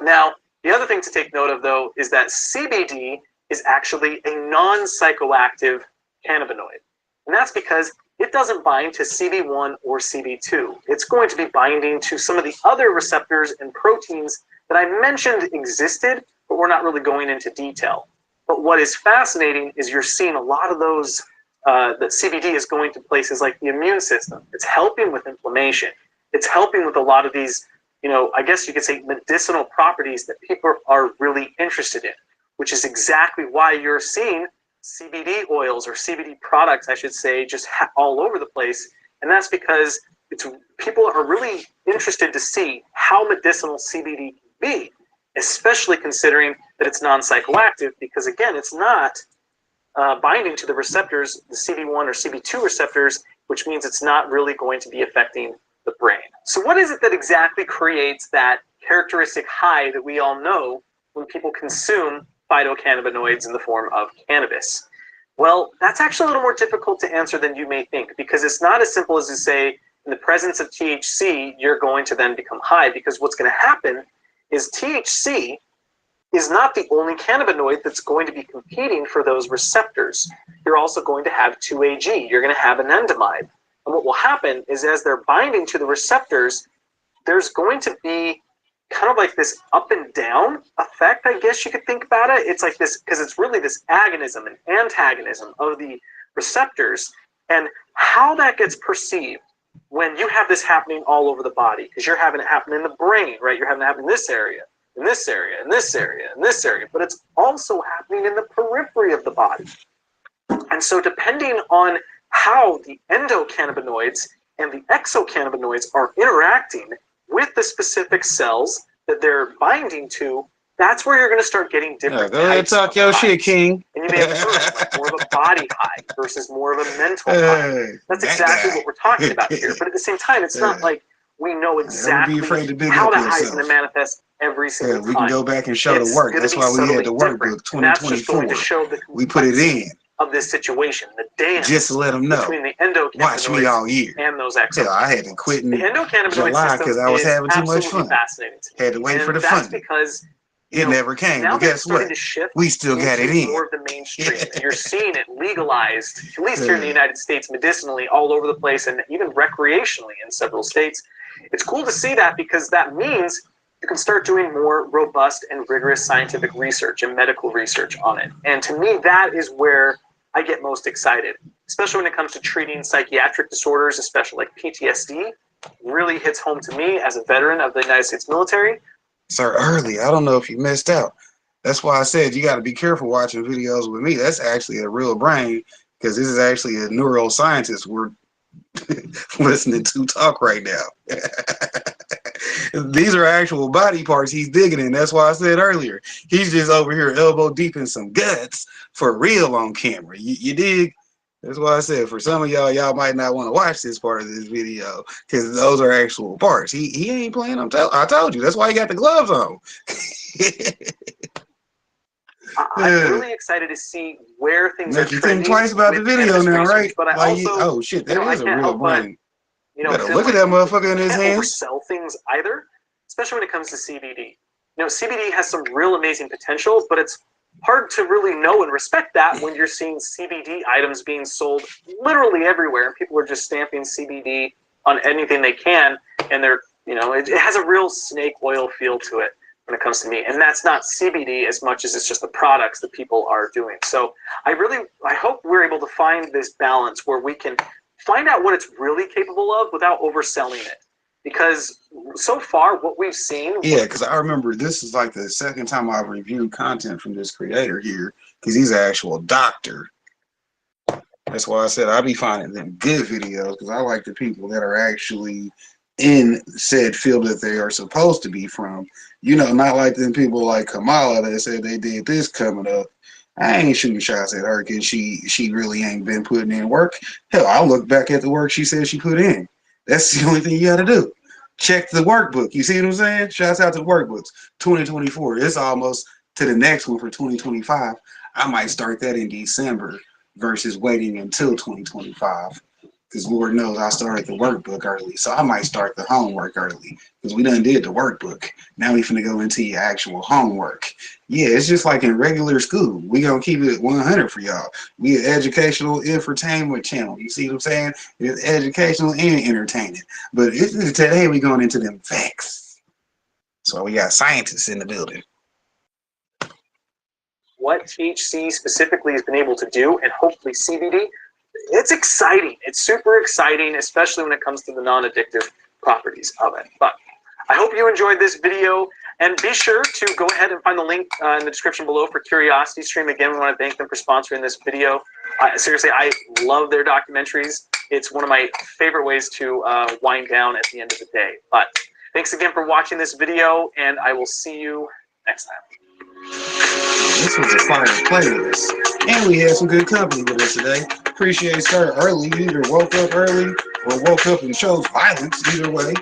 Now, the other thing to take note of, though, is that CBD is actually a non-psychoactive cannabinoid. And that's because it doesn't bind to CB1 or CB2. It's going to be binding to some of the other receptors and proteins that I mentioned existed, but we're not really going into detail. But what is fascinating is you're seeing a lot of those that CBD is going to places like the immune system. It's helping with inflammation. It's helping with a lot of these, I guess you could say medicinal properties that people are really interested in, which is exactly why you're seeing CBD oils or CBD products, I should say, just all over the place. And that's because people are really interested to see how medicinal CBD can be, especially considering that it's non-psychoactive, because again, it's not binding to the receptors, the CB1 or CB2 receptors, which means it's not really going to be affecting the brain. So what is it that exactly creates that characteristic high that we all know when people consume phytocannabinoids in the form of cannabis? Well, that's actually a little more difficult to answer than you may think, because it's not as simple as to say, in the presence of THC, you're going to then become high, because what's going to happen is THC is not the only cannabinoid that's going to be competing for those receptors. You're also going to have 2-AG. You're going to have anandamide. And what will happen is as they're binding to the receptors, there's going to be kind of like this up and down effect, I guess you could think about it. It's like this, because it's really this agonism and antagonism of the receptors, and how that gets perceived when you have this happening all over the body, because you're having it happen in the brain, right? You're having it happen in this area, in this area, in this area, in this area, but it's also happening in the periphery of the body. And so depending on how the endocannabinoids and the exocannabinoids are interacting with the specific cells that they're binding to, that's where you're going to start getting different. Go ahead, talk your shit, King. And you may have heard like more of a body high versus more of a mental high. That's exactly what we're talking about here. But at the same time, it's not like we know exactly how that high is going to manifest every single time. We can go back and show the work. That's why we had the workbook 2024. We put it in. Of this situation, the dance just to let them know. Between the endocannabinoids watch me all year and those exocannabinoids. Hell, I had to quit in the July because I was having too much fun. Fascinating to me. Had to wait for the fun. Because it never came. But guess what? We still got it in. More of the mainstream. And you're seeing it legalized, at least here in the United States, medicinally all over the place, and even recreationally in several states. It's cool to see that, because that means you can start doing more robust and rigorous scientific research and medical research on it. And to me, that is where I get most excited, especially when it comes to treating psychiatric disorders, especially like PTSD. Really hits home to me as a veteran of the United States military. Sir, early, I don't know if you missed out. That's why I said you got to be careful watching videos with me. That's actually a real brain, because this is actually a neuroscientist we're listening to talk right now. These are actual body parts he's digging in. That's why I said earlier, he's just over here elbow deep in some guts for real on camera. You dig? That's why I said for some of y'all might not want to watch this part of this video, because those are actual parts. He ain't playing. I told you. That's why he got the gloves on. I'm really excited to see where things are trending. You think twice about the video now, right? But I like, also, oh shit, that is a real brain. Better look like at that motherfucker in his hands. Oversell things either, especially when it comes to CBD. CBD has some real amazing potential, but it's hard to really know and respect that when you're seeing CBD items being sold literally everywhere, and people are just stamping CBD on anything they can, and they're, it has a real snake oil feel to it when it comes to me, and that's not CBD as much as it's just the products that people are doing. So I hope we're able to find this balance where we can find out what it's really capable of without overselling it. Because so far, what we've seen... Yeah, because I remember this is like the second time I've reviewed content from this creator here, because he's an actual doctor. That's why I said I be finding them good videos, because I like the people that are actually in said field that they are supposed to be from. Not like them people like Kamala that said they did this coming up. I ain't shooting shots at her because she really ain't been putting in work. Hell, I'll look back at the work she said she put in. That's the only thing you got to do. Check the workbook. You see what I'm saying? Shouts out to the workbooks. 2024. It's almost to the next one for 2025. I might start that in December versus waiting until 2025. Because Lord knows I started the workbook early. So I might start the homework early. Because we done did the workbook. Now we finna go into your actual homework. Yeah, it's just like in regular school. We gonna keep it 100 for y'all. We an educational infotainment channel. You see what I'm saying? It's educational and entertaining. But today we going into them facts. So we got scientists in the building. What THC specifically has been able to do, and hopefully CBD, it's exciting. It's super exciting, especially when it comes to the non-addictive properties of it. But I hope you enjoyed this video, and be sure to go ahead and find the link in the description below for Curiosity Stream. Again, we want to thank them for sponsoring this video. Seriously, I love their documentaries. It's one of my favorite ways to wind down at the end of the day. But thanks again for watching this video, and I will see you next time. This was a fire playlist, and we had some good company with us today. Appreciate Sir early. You either woke up early or woke up and chose violence. Either way,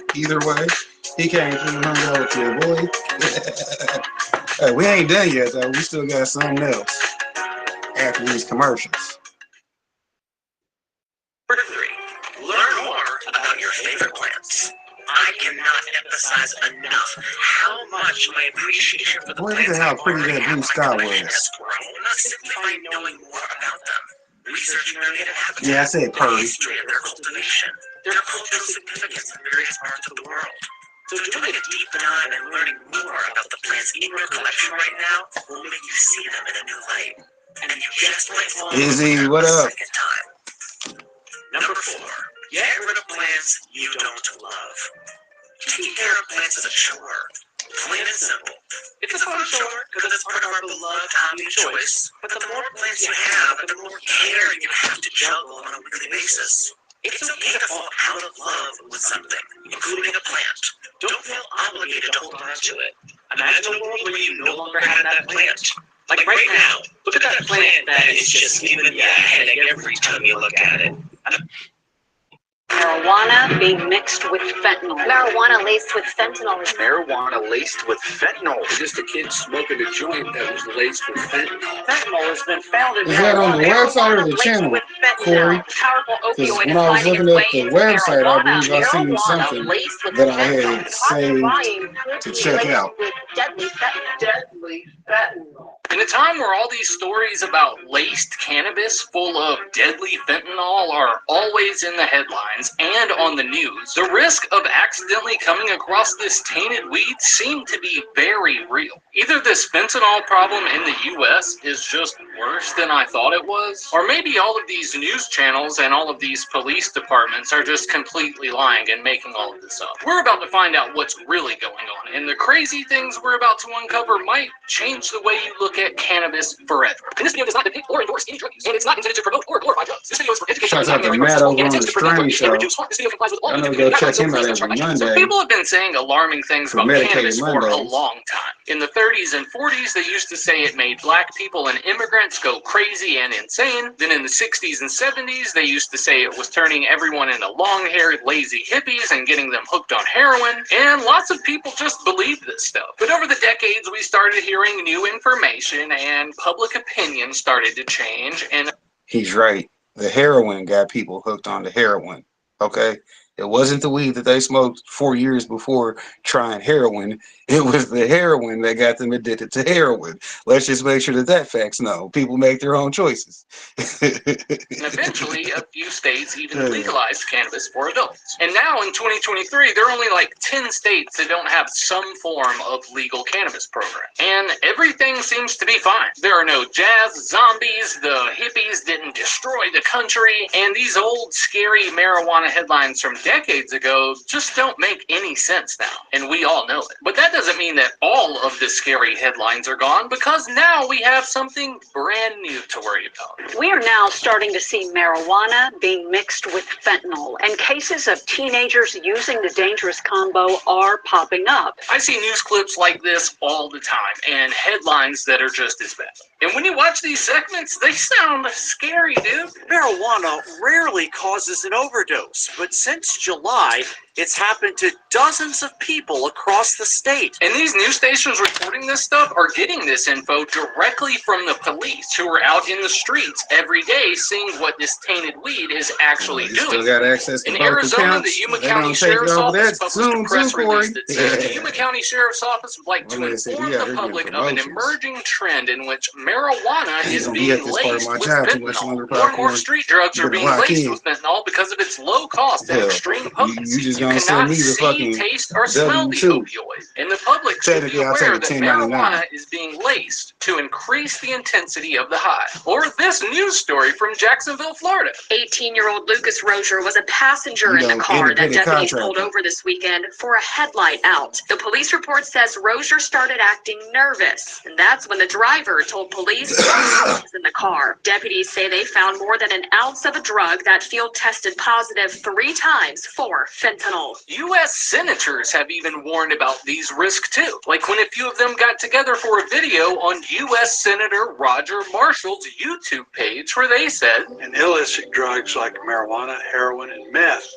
he came through and hung out with you, boy. Hey, we ain't done yet though. We still got something else after these commercials. Number 3, learn more about your favorite plants. I cannot emphasize enough how much my appreciation for the plants how pretty that blue sky was. has grown simply by knowing more about them, researching related habitats, Yeah, I said the purdy. history of their cultivation, their cultural significance in various parts of the world. So doing a deep dive and learning more about the plants in your collection right now will make you see them in a new light. And you just might fall in love with Izzy, them what a up? second time. Number 4, get rid of plants you don't love. Taking care of plants is a chore. Plain and simple. It's a fun chore because it's part of our beloved hobby of choice. But the more plants you have, the more care you have to juggle on a weekly basis. It's okay to fall out of love with something, including a plant. Don't feel obligated to hold on to it. Imagine a world where you no longer had that plant. Like right now, look at that plant that is just giving you a headache every time you look at it. Marijuana being mixed with fentanyl. Marijuana laced with fentanyl is Marijuana laced with fentanyl. Just a kid smoking a joint that was laced with fentanyl. Fentanyl has been found in Is that on the website or the channel, Corey? Powerful Because opioid when I was looking at the website, I believe I seen marijuana something laced with that I fentanyl. had saved to check out. deadly fentanyl. In a time where all these stories about laced cannabis full of deadly fentanyl are always in the headlines and on the news, the risk of accidentally coming across this tainted weed seemed to be very real. Either this fentanyl problem in the US is just worse than I thought it was, or maybe all of these news channels and all of these police departments are just completely lying and making all of this up. We're about to find out what's really going on, and the crazy things we're about to uncover might change the way you look at cannabis forever. And this video does not depict or endorse any drug use, and it's not intended to promote or glorify drugs. This video is for education. Shouts out to Matt over on the Strain Show. I know go check him out every Monday. People have been saying alarming things For about Medicated cannabis for a Mondays. long time. In the 30s and 40s, they used to say it made black people and immigrants go crazy and insane. Then in the 60s and 70s, they used to say it was turning everyone into long-haired, lazy hippies and getting them hooked on heroin. And lots of people just believed this stuff. But over the decades, we started hearing new information and public opinion started to change. And He's right. The heroin got people hooked on the heroin. Okay? It wasn't the weed that they smoked 4 years before trying heroin. It was the heroin that got them addicted to heroin. Let's just make sure that fact's known. People make their own choices. And eventually, a few states even legalized cannabis for adults. And now in 2023, there are only like 10 states that don't have some form of legal cannabis program. And everything seems to be fine. There are no jazz zombies, the hippies didn't destroy the country, and these old scary marijuana headlines from decades ago just don't make any sense now. And we all know it. But that doesn't mean that all of the scary headlines are gone, because now we have something brand new to worry about. We are now starting to see marijuana being mixed with fentanyl, and cases of teenagers using the dangerous combo are popping up. I see news clips like this all the time, and headlines that are just as bad. And when you watch these segments, they sound scary, dude. Marijuana rarely causes an overdose, but since July, it's happened to dozens of people across the state. And these news stations reporting this stuff are getting this info directly from the police, who are out in the streets every day seeing what this tainted weed is actually You doing. still got access to In both Arizona, accounts. the Yuma They County don't take Sheriff's over Office that published soon, a press too, release Corey. that says the Yuma County Sheriff's Office would like to Well, they said, inform yeah, the they're public getting of an promotions. emerging trend in which marijuana He's is gonna be at being this part of laced my with job too much fentanyl. longer, More and more popcorn. street drugs are You're being gonna lock laced in. with fentanyl because of its low cost and Hell, extreme you potency. just You gonna send cannot me the see, fucking taste, or smell the W2. opioid. And the public should be Technically, I'll take aware a that 1099. marijuana is being laced to increase the intensity of the high. Or this news story from Jacksonville, Florida. 18-year-old Lucas Rozier was a passenger in the car that independent deputies contractor. pulled over this weekend for a headlight out. The police report says Rozier started acting nervous, and that's when the driver told police what was in the car. Deputies say they found more than an ounce of a drug that field tested positive 3 times for fentanyl. U.S. senators have even warned about these risks too, like when a few of them got together for a video on U.S. Senator Roger Marshall's YouTube page where they said, And illicit drugs like marijuana, heroin, and meth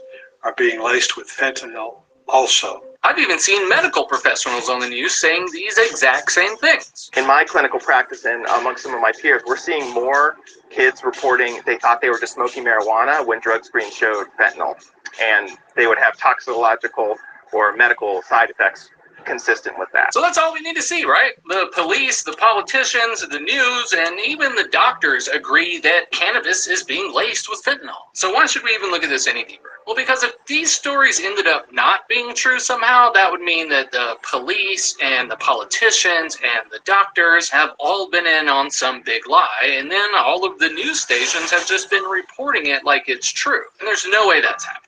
are being laced with fentanyl also. I've even seen medical professionals on the news saying these exact same things. In my clinical practice and amongst some of my peers, we're seeing more kids reporting they thought they were just smoking marijuana when drug screens showed fentanyl, and they would have toxicological or medical side effects consistent with that. So that's all we need to see, right? The police, the politicians, the news, and even the doctors agree that cannabis is being laced with fentanyl. So why should we even look at this any deeper? Well, because if these stories ended up not being true somehow, that would mean that the police and the politicians and the doctors have all been in on some big lie, and then all of the news stations have just been reporting it like it's true. And there's no way that's happening.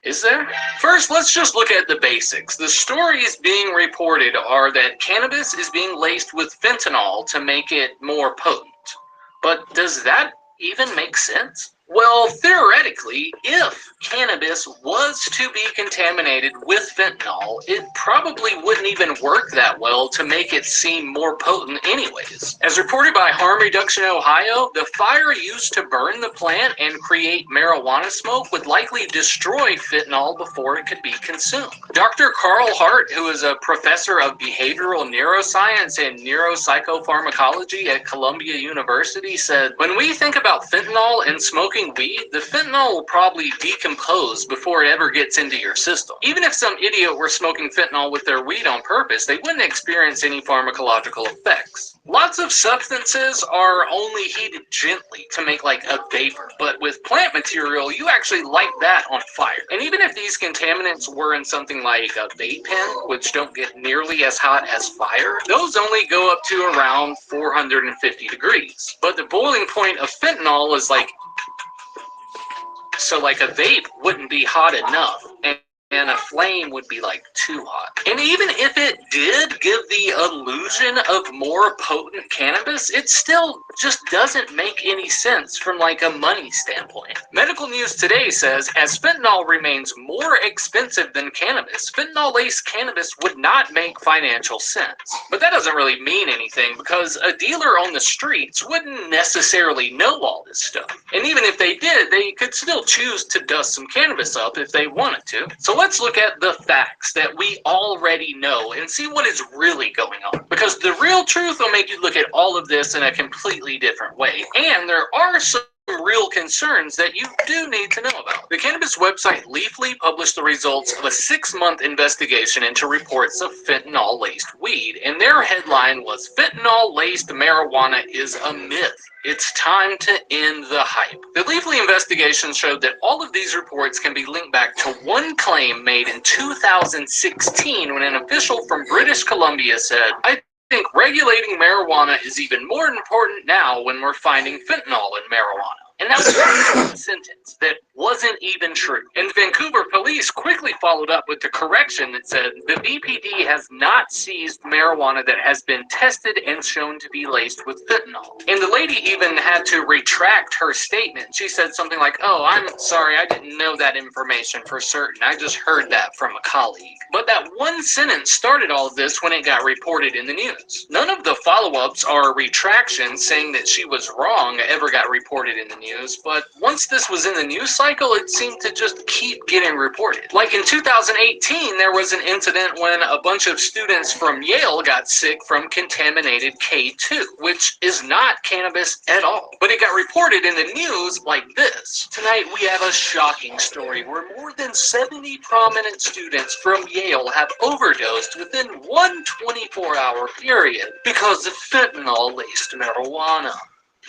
Is there? First, let's just look at the basics. The stories being reported are that cannabis is being laced with fentanyl to make it more potent. But does that even make sense? Well, theoretically, if cannabis was to be contaminated with fentanyl, it probably wouldn't even work that well to make it seem more potent anyways. As reported by Harm Reduction Ohio, the fire used to burn the plant and create marijuana smoke would likely destroy fentanyl before it could be consumed. Dr. Carl Hart, who is a professor of behavioral neuroscience and neuropsychopharmacology at Columbia University, said, "When we think about fentanyl and smoking weed, the fentanyl will probably decompose before it ever gets into your system. Even if some idiot were smoking fentanyl with their weed on purpose, they wouldn't experience any pharmacological effects. Lots of substances are only heated gently to make like a vapor, but with plant material, you actually light that on fire. And even if these contaminants were in something like a vape pen, which don't get nearly as hot as fire, those only go up to around 450 degrees. But the boiling point of fentanyl is so like a vape wouldn't be hot enough, and a flame would be like too hot. And even if it did give the illusion of more potent cannabis, it still just doesn't make any sense from like a money standpoint. Medical News Today says, as fentanyl remains more expensive than cannabis, fentanyl-laced cannabis would not make financial sense. But that doesn't really mean anything because a dealer on the streets wouldn't necessarily know all this stuff. And even if they did, they could still choose to dust some cannabis up if they wanted to. So let's look at the facts that we already know and see what is really going on. Because the real truth will make you look at all of this in a completely different way. And there are some real concerns that you do need to know about. The cannabis website Leafly published the results of a 6-month investigation into reports of fentanyl-laced weed, and their headline was, "Fentanyl-laced marijuana is a myth. It's time to end the hype." The Leafly investigation showed that all of these reports can be linked back to one claim made in 2016 when an official from British Columbia said, "I think regulating marijuana is even more important now when we're finding fentanyl in marijuana." And that was a sentence that wasn't even true. And Vancouver police quickly followed up with the correction that said, "The VPD has not seized marijuana that has been tested and shown to be laced with fentanyl." And the lady even had to retract her statement. She said something like, "Oh, I'm sorry, I didn't know that information for certain. I just heard that from a colleague." But that one sentence started all of this when it got reported in the news. None of the follow-ups or retractions saying that she was wrong ever got reported in the news, but once this was in the news cycle, it seemed to just keep getting reported. Like in 2018, there was an incident when a bunch of students from Yale got sick from contaminated K2, which is not cannabis at all. But it got reported in the news like this. Tonight, we have a shocking story where more than 70 prominent students from Yale have overdosed within one 24-hour period because of fentanyl-laced marijuana.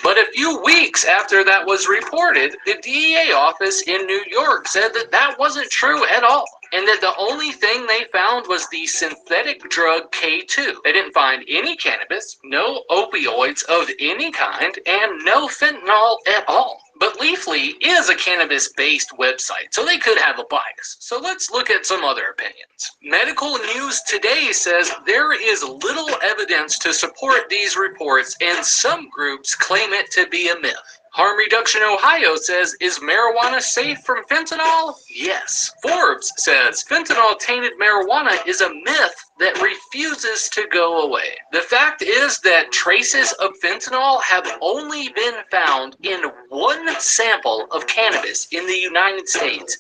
But a few weeks after that was reported, the DEA office in New York said that that wasn't true at all, and that the only thing they found was the synthetic drug K2. They didn't find any cannabis, no opioids of any kind, and no fentanyl at all. But Leafly is a cannabis-based website, so they could have a bias. So let's look at some other opinions. Medical News Today says there is little evidence to support these reports, and some groups claim it to be a myth. Harm Reduction Ohio says, is marijuana safe from fentanyl? Yes. Forbes says, fentanyl-tainted marijuana is a myth that refuses to go away. The fact is that traces of fentanyl have only been found in one sample of cannabis in the United States.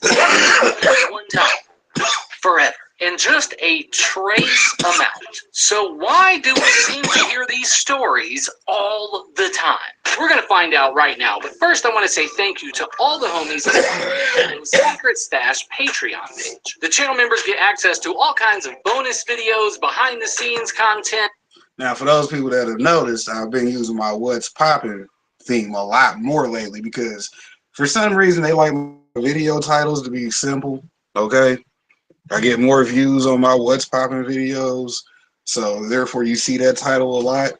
One time. Forever. In just a trace amount. So why do we seem to hear these stories all the time? We're going to find out right now, but first I want to say thank you to all the homies at the Secret Stash Patreon page. The channel members get access to all kinds of bonus videos, behind the scenes content. Now, for those people that have noticed, I've been using my What's Poppin' theme a lot more lately because for some reason they like video titles to be simple, okay? I get more views on my What's Poppin' videos, so therefore you see that title a lot.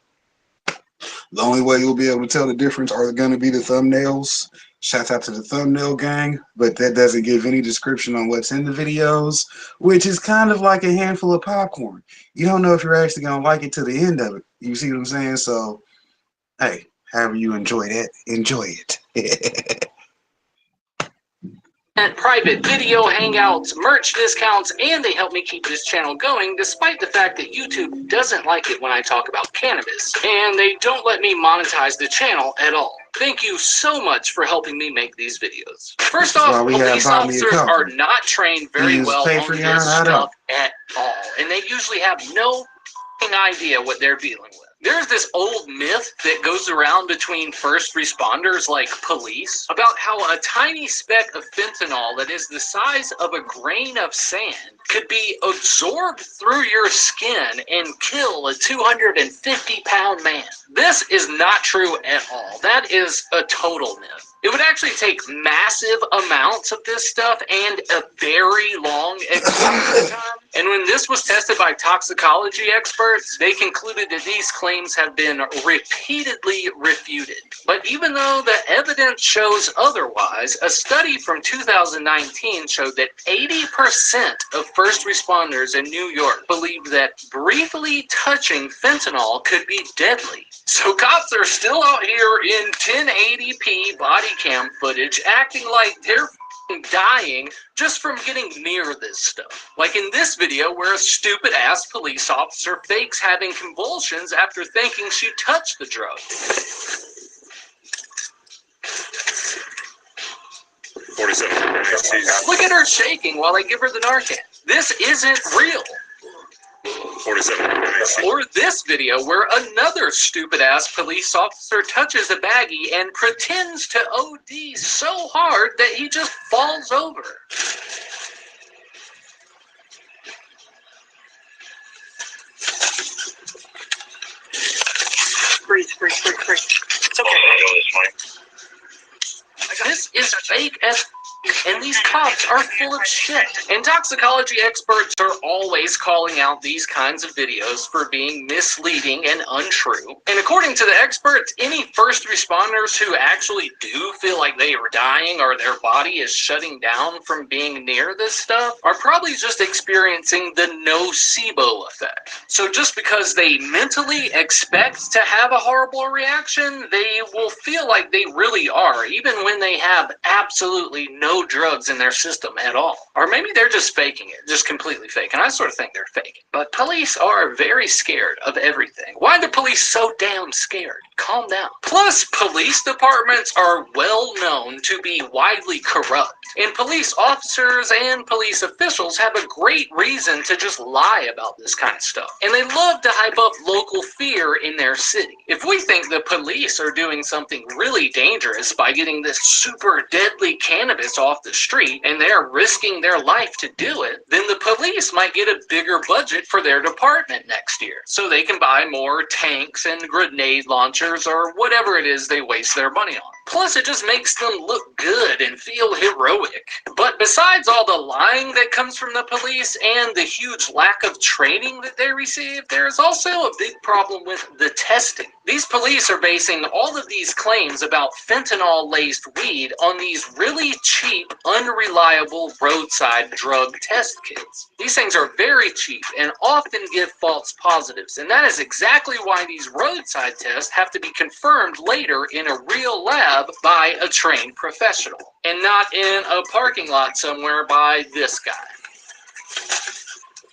The only way you'll be able to tell the difference are going to be the thumbnails. Shout out to the thumbnail gang, but that doesn't give any description on what's in the videos, which is kind of like a handful of popcorn. You don't know if you're actually going to like it to the end of it. You see what I'm saying? So, hey, however you enjoy that, enjoy it. Private video hangouts, merch discounts, and they help me keep this channel going despite the fact that YouTube doesn't like it when I talk about cannabis, and they don't let me monetize the channel at all. Thank you so much for helping me make these videos. First off, police officers are not trained very well on this stuff at all, and they usually have no idea what they're dealing with. There's this old myth that goes around between first responders like police about how a tiny speck of fentanyl that is the size of a grain of sand could be absorbed through your skin and kill a 250-pound man. This is not true at all. That is a total myth. It would actually take massive amounts of this stuff and a very long exposure time. And when this was tested by toxicology experts, they concluded that these claims have been repeatedly refuted. But even though the evidence shows otherwise, a study from 2019 showed that 80% of first responders in New York believed that briefly touching fentanyl could be deadly. So cops are still out here in 1080p body cam footage acting like they're dying just from getting near this stuff. Like in this video where a stupid ass police officer fakes having convulsions after thinking she touched the drug. 47. Look at her shaking while they give her the Narcan. This isn't real. 47. Or this video where another stupid-ass police officer touches a baggie and pretends to OD so hard that he just falls over. Breathe. It's okay. This is fake as and these cops are full of shit. And toxicology experts are always calling out these kinds of videos for being misleading and untrue. And according to the experts, any first responders who actually do feel like they are dying or their body is shutting down from being near this stuff are probably just experiencing the nocebo effect. So just because they mentally expect to have a horrible reaction, they will feel like they really are, even when they have absolutely no drugs in their system at all. Or maybe they're just faking it, just completely faking. I sort of think they're faking. But police are very scared of everything. Why are the police so damn scared? Calm down. Plus, police departments are well known to be widely corrupt. And police officers and police officials have a great reason to just lie about this kind of stuff. And they love to hype up local fear in their city. If we think the police are doing something really dangerous by getting this super deadly cannabis off the street and they're risking their life to do it, then the police might get a bigger budget for their department next year. So they can buy more tanks and grenade launchers or whatever it is they waste their money on. Plus, it just makes them look good and feel heroic. But besides all the lying that comes from the police and the huge lack of training that they receive, there is also a big problem with the testing. These police are basing all of these claims about fentanyl-laced weed on these really cheap, unreliable roadside drug test kits. These things are very cheap and often give false positives, and that is exactly why these roadside tests have to be confirmed later in a real lab by a trained professional, and not in a parking lot somewhere by this guy.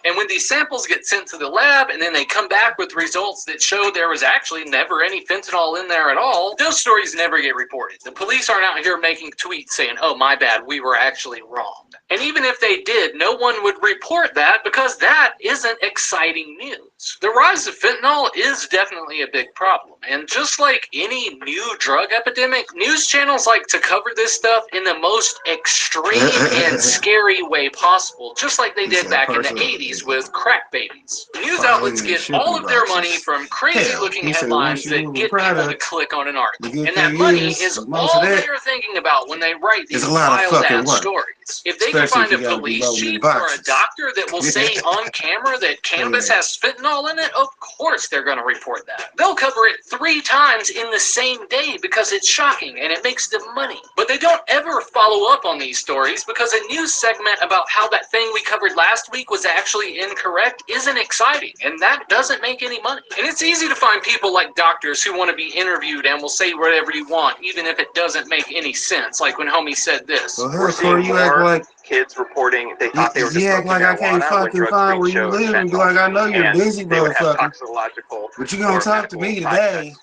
And when these samples get sent to the lab and then they come back with results that show there was actually never any fentanyl in there at all, those stories never get reported. The police aren't out here making tweets saying, oh, my bad, we were actually wrong. And even if they did, no one would report that because that isn't exciting news. The rise of fentanyl is definitely a big problem, And just like any new drug epidemic, news channels like to cover this stuff in the most extreme and scary way possible, just like they did back in the 80s with crack babies. News outlets get all of their money from crazy-looking headlines that get people to click on an article. And that money is all they're thinking about when they write these wild-ass stories. If they can find a police chief or a doctor that will say on camera that cannabis has fentanyl in it, of course they're going to report that. They'll cover it 3 times in the same day because it's shocking and it makes them money. But they don't ever follow up on these stories because a news segment about how that thing we covered last week was actually incorrect isn't exciting, and that doesn't make any money. And it's easy to find people like doctors who want to be interviewed and will say whatever you want, even if it doesn't make any sense, like when homie said this. We're seeing more kids reporting they thought they were just act like I can't fucking find where you live and be like, I know you're busy, motherfucker. But you gonna talk to me today.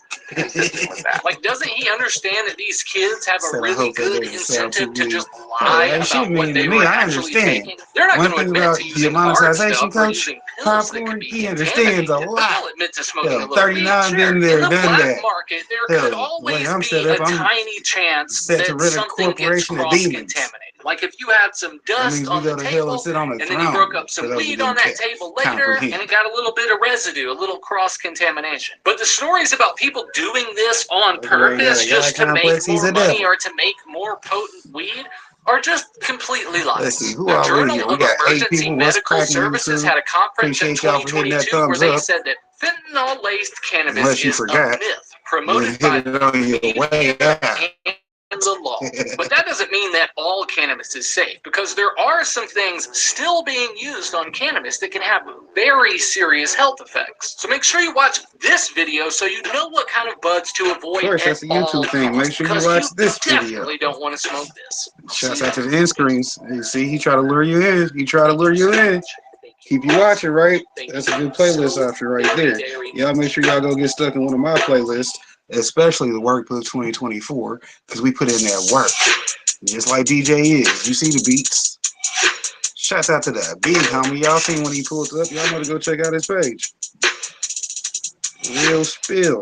Like, doesn't he understand that these kids have a really good incentive to just lie about what they were actually taking? They're not going to admit to using hard stuff or using pills that could be contaminated. They'll admit to smoking a little 39 been there, in the done black that. market, there could always be a tiny chance that something gets cross-contaminated. Like if you had some dust on the table, and then you broke up some weed on that table later, and it got a little bit of residue, a little cross-contamination. But the stories about people doing this on purpose just to make more money or to make more potent weed are just completely lies. The Journal of Emergency Medical Services had a conference in 2022 where they said that fentanyl-laced cannabis is a myth promoted by the law. But that doesn't mean that all cannabis is safe, because there are some things still being used on cannabis that can have very serious health effects. So make sure you watch this video so you know what kind of buds to avoid. Of course, that's a YouTube thing. Make sure you watch this video. You definitely don't want to smoke this. Shouts out to the end screens. You see, he try to lure you in. He try to lure you in. Keep you watching, right? That's a good playlist option right there. Y'all make sure y'all go get stuck in one of my playlists, especially the Workbook 2024, because we put in that work. Just like DJ is. You see the beats. Shouts out to that big homie. Y'all seen when he pulled up. Y'all know to go check out his page. Real spill.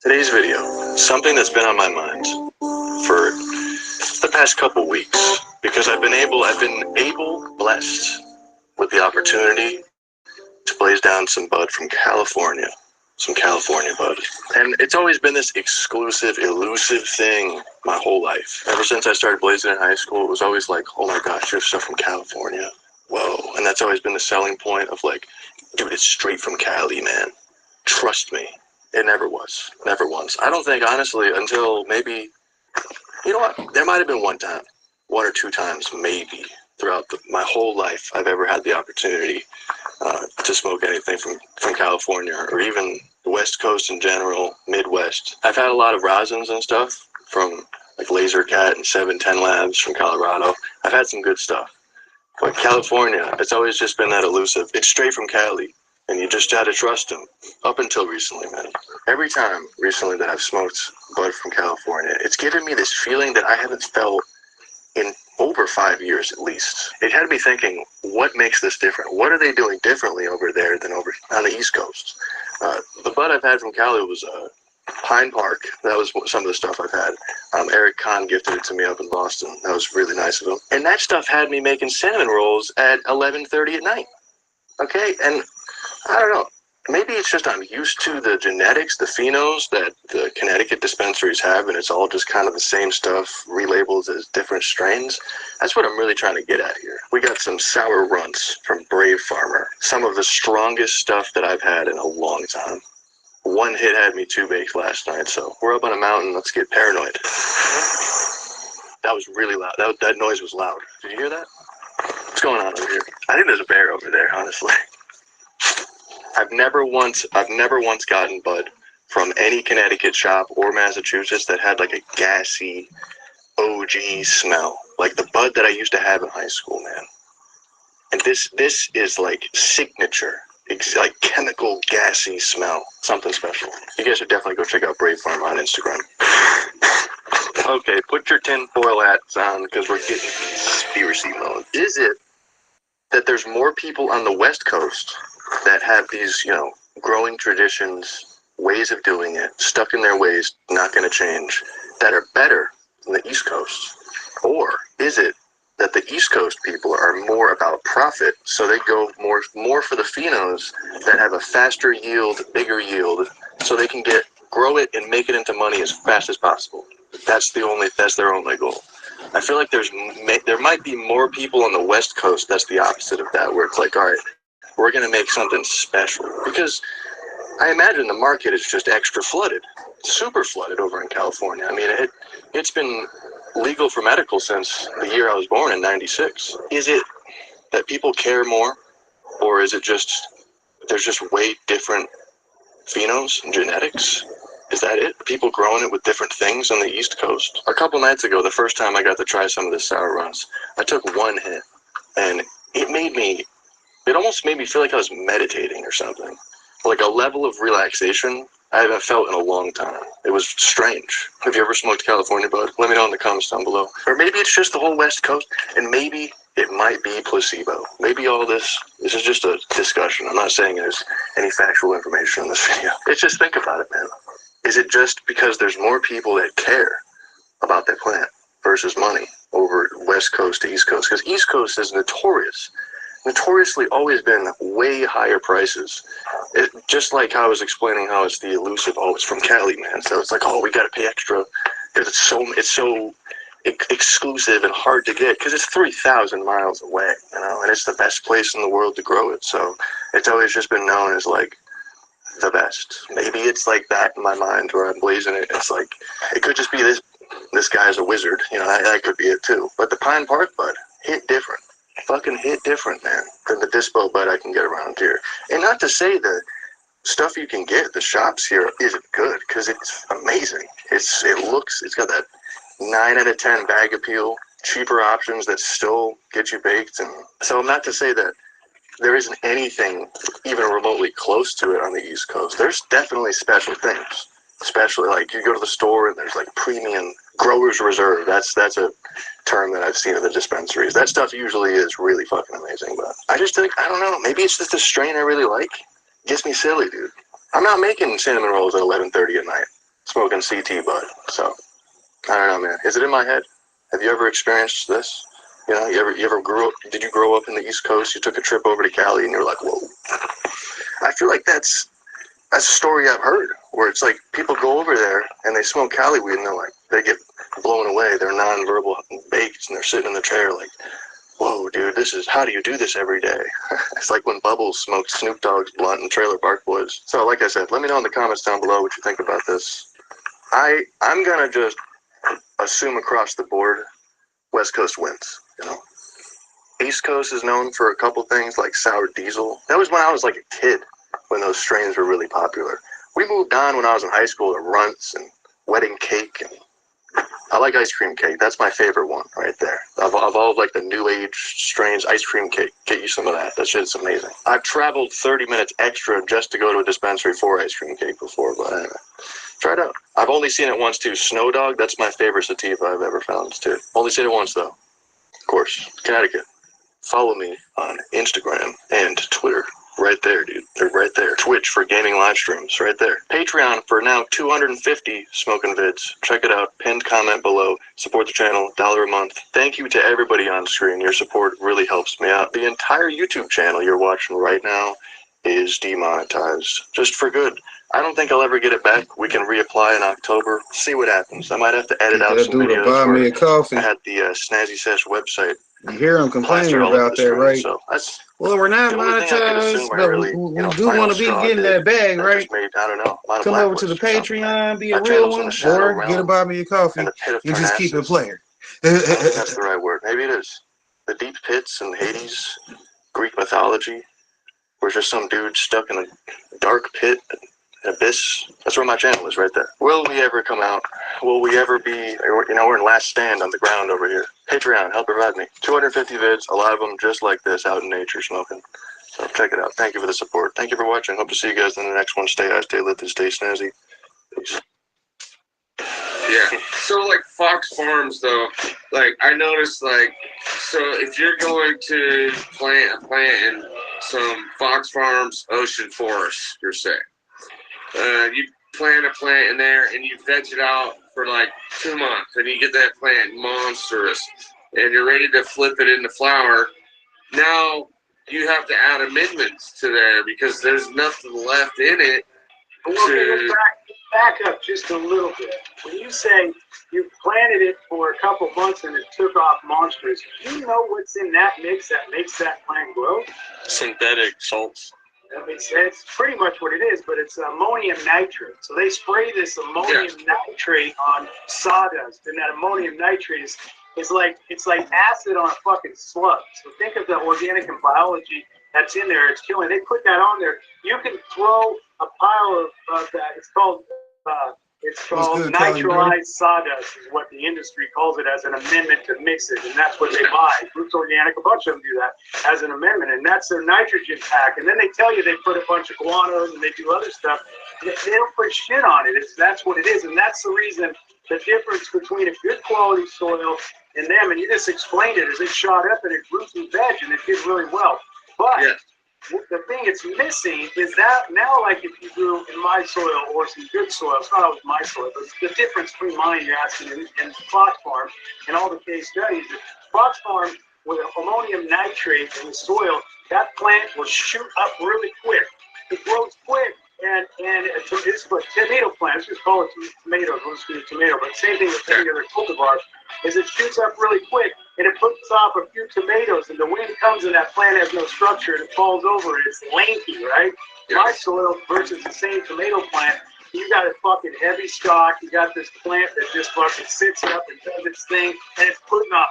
Today's video, something that's been on my mind for the past couple weeks, because I've been blessed with the opportunity to blaze down some bud from California, some California bud. And it's always been this exclusive, elusive thing my whole life. Ever since I started blazing in high school, it was always like, oh my gosh, you have stuff from California. whoa. And that's always been the selling point of like, dude, it's straight from Cali, man. Trust me. It never was. Never once. I don't think, honestly, until maybe, you know what? There might have been one time, 1 or 2 times, maybe, throughout my whole life I've ever had the opportunity to smoke anything from California or even the West Coast in general, Midwest. I've had a lot of rosins and stuff from like Laser Cat and 710 Labs from Colorado. I've had some good stuff. But California, it's always just been that elusive. It's straight from Cali, and you just gotta trust them. Up until recently, man. Every time recently that I've smoked bud from California, it's given me this feeling that I haven't felt in over 5 years at least. It had me thinking, what makes this different? What are they doing differently over there than over on the East Coast? The bud I've had from Cali was Pine Park. That was some of the stuff I've had. Eric Kahn gifted it to me up in Boston. That was really nice of him. And that stuff had me making cinnamon rolls at 11:30 at night. Okay, and I don't know. Maybe it's just I'm used to the genetics, the phenos that the Connecticut dispensaries have, and it's all just kind of the same stuff, relabeled as different strains. That's what I'm really trying to get at here. We got some sour runts from Brave Farmer. Some of the strongest stuff that I've had in a long time. One hit had me 2 baked last night, so we're up on a mountain. Let's get paranoid. That was really loud. That noise was loud. Did you hear that? What's going on over here? I think there's a bear over there, honestly. I've never once gotten bud from any Connecticut shop or Massachusetts that had like a gassy OG smell. Like the bud that I used to have in high school, man. And this is like signature. It's like chemical gassy smell. Something special. You guys should definitely go check out Brave Farm on Instagram. Okay, put your tinfoil hats on because we're getting conspiracy mode. Is it that there's more people on the West Coast that have these, growing traditions, ways of doing it, stuck in their ways, not going to change, that are better than the East Coast? Or is it that the East Coast people are more about profit, so they go more for the phenos that have a faster yield, bigger yield, so they can grow it and make it into money as fast as possible? That's their only goal. I feel like there might be more people on the West Coast that's the opposite of that, where it's like, all right, we're going to make something special. Because I imagine the market is just extra flooded, super flooded over in California. I mean, it's been legal for medical since the year I was born in '96. Is it that people care more, or is it just there's just way different phenos and genetics? Is that it? People growing it with different things on the East Coast? A couple nights ago, the first time I got to try some of the sour runs, I took one hit, and it almost made me feel like I was meditating or something. Like a level of relaxation I haven't felt in a long time. It was strange. Have you ever smoked California bud? Let me know in the comments down below. Or maybe it's just the whole West Coast, and maybe it might be placebo. Maybe all this is just a discussion. I'm not saying there's any factual information in this video. It's just think about it, man. Is it just because there's more people that care about their plant versus money over West Coast to East Coast? Because East Coast is notoriously always been way higher prices. Just like how I was explaining how it's the elusive, it's from Cali, man. So it's like, we got to pay extra because it's so exclusive and hard to get because it's 3,000 miles away, and it's the best place in the world to grow it. So it's always just been known as like the best. Maybe it's like that in my mind where I'm blazing it. It's like, it could just be this guy's a wizard. That could be it too. But the Pine Park bud hit different. Fucking hit different, man, than the dispo bud I can get around here. And not to say the stuff you can get at the shops here isn't good, because it's amazing. It's got that 9 out of 10 bag appeal, cheaper options that still get you baked. And so not to say that there isn't anything even remotely close to it on the East Coast. There's definitely special things. Especially like you go to the store and there's like premium growers reserve. That's a term that I've seen at the dispensaries. That stuff usually is really fucking amazing. But I just think, I don't know, maybe it's just a strain I really like. It gets me silly, dude. I'm not making cinnamon rolls at 11:30 at night, smoking CT bud. So I don't know, man. Is it in my head? Have you ever experienced this? You ever grew up? Did you grow up in the East Coast? You took a trip over to Cali and you're like, whoa. I feel like that's a story I've heard, where it's like people go over there and they smoke Cali weed and they get blown away. They're non-verbal baked and they're sitting in the chair like, whoa, dude, how do you do this every day? It's like when Bubbles smoked Snoop Dogg's blunt in Trailer Park Boys. So like I said, let me know in the comments down below what you think about this. I'm gonna just assume across the board, West Coast wins, you know. East Coast is known for a couple things like sour diesel. That was when I was like a kid, when those strains were really popular. We moved on when I was in high school to runts and wedding cake, and I like ice cream cake. That's my favorite one right there. Of all of like the new age strains, ice cream cake. Get you some of that. That shit's amazing. I've traveled 30 minutes extra just to go to a dispensary for ice cream cake before, but anyway, try it out. I've only seen it once too. Snow Dog, that's my favorite sativa I've ever found too. Only seen it once though. Of course, Connecticut. Follow me on Instagram and Twitter. Right there, dude. They're right there. Twitch for gaming live streams. Right there. Patreon for now 250 smoking vids. Check it out. Pinned comment below. Support the channel. $1 a month. Thank you to everybody on screen. Your support really helps me out. The entire YouTube channel you're watching right now is demonetized. Just for good. I don't think I'll ever get it back. We can reapply in October. See what happens. I might have to edit out some videos. Buy me a coffee. I had the Snazzy Sesh website. You hear them complaining about that, right? So well, we're not monetized, but we do want to be getting that bag, right? Come over to the Patreon, be a real one, or get a buy me a coffee and just keep it playing. That's the right word. Maybe it is. The deep pits in Hades, Greek mythology, where just some dude stuck in a dark pit, an abyss. That's where my channel is, right there. Will we ever come out? Will we ever be, you know, we're in last stand on the ground over here. Patreon, help provide me. 250 vids, a lot of them just like this, out in nature smoking. So check it out. Thank you for the support. Thank you for watching. Hope to see you guys in the next one. Stay high, stay lit, and stay snazzy. Peace. Yeah. So like Fox Farms though, like I noticed like, so if you're going to plant in some Fox Farms ocean forest, you're saying, you plant a plant in there and you veg it out for like 2 months and you get that plant monstrous and you're ready to flip it into flower. Now you have to add amendments to there because there's nothing left in it. Well, back up just a little bit. When you say you planted it for a couple months and it took off monstrous, do you know what's in that mix that makes that plant grow? Synthetic salts. I mean, it's pretty much what it is, but it's ammonium nitrate. So they spray this ammonium nitrate on sawdust, and that ammonium nitrate is like acid on a fucking slug. So think of the organic and biology that's in there. It's killing. They put that on there. You can throw a pile of that. It's called nitralized sawdust is what the industry calls it as an amendment to mix it, and that's what they buy. Roots Organic, a bunch of them do that as an amendment, and that's their nitrogen pack. And then they tell you they put a bunch of guanos and they do other stuff. They don't put shit on it. That's what it is, and that's the reason. The difference between a good quality soil and them, and you just explained it, is it shot up and it grew some veg and it did really well. But the thing it's missing is that now, like if you grew in my soil or some good soil, it's not always my soil, but the difference between mine, you're asking, and Fox Farm and all the case studies, Fox Farm with ammonium nitrate in the soil, that plant will shoot up really quick. It grows quick, and it's a tomato plant. Let's just call it tomato. Let's do tomato, but same thing with any other cultivar, is it shoots up really quick. And it puts off a few tomatoes, and the wind comes and that plant has no structure and it falls over and it's lanky, right? My soil versus the same tomato plant, you got a fucking heavy stock, you got this plant that just fucking sits up and does its thing, and it's putting off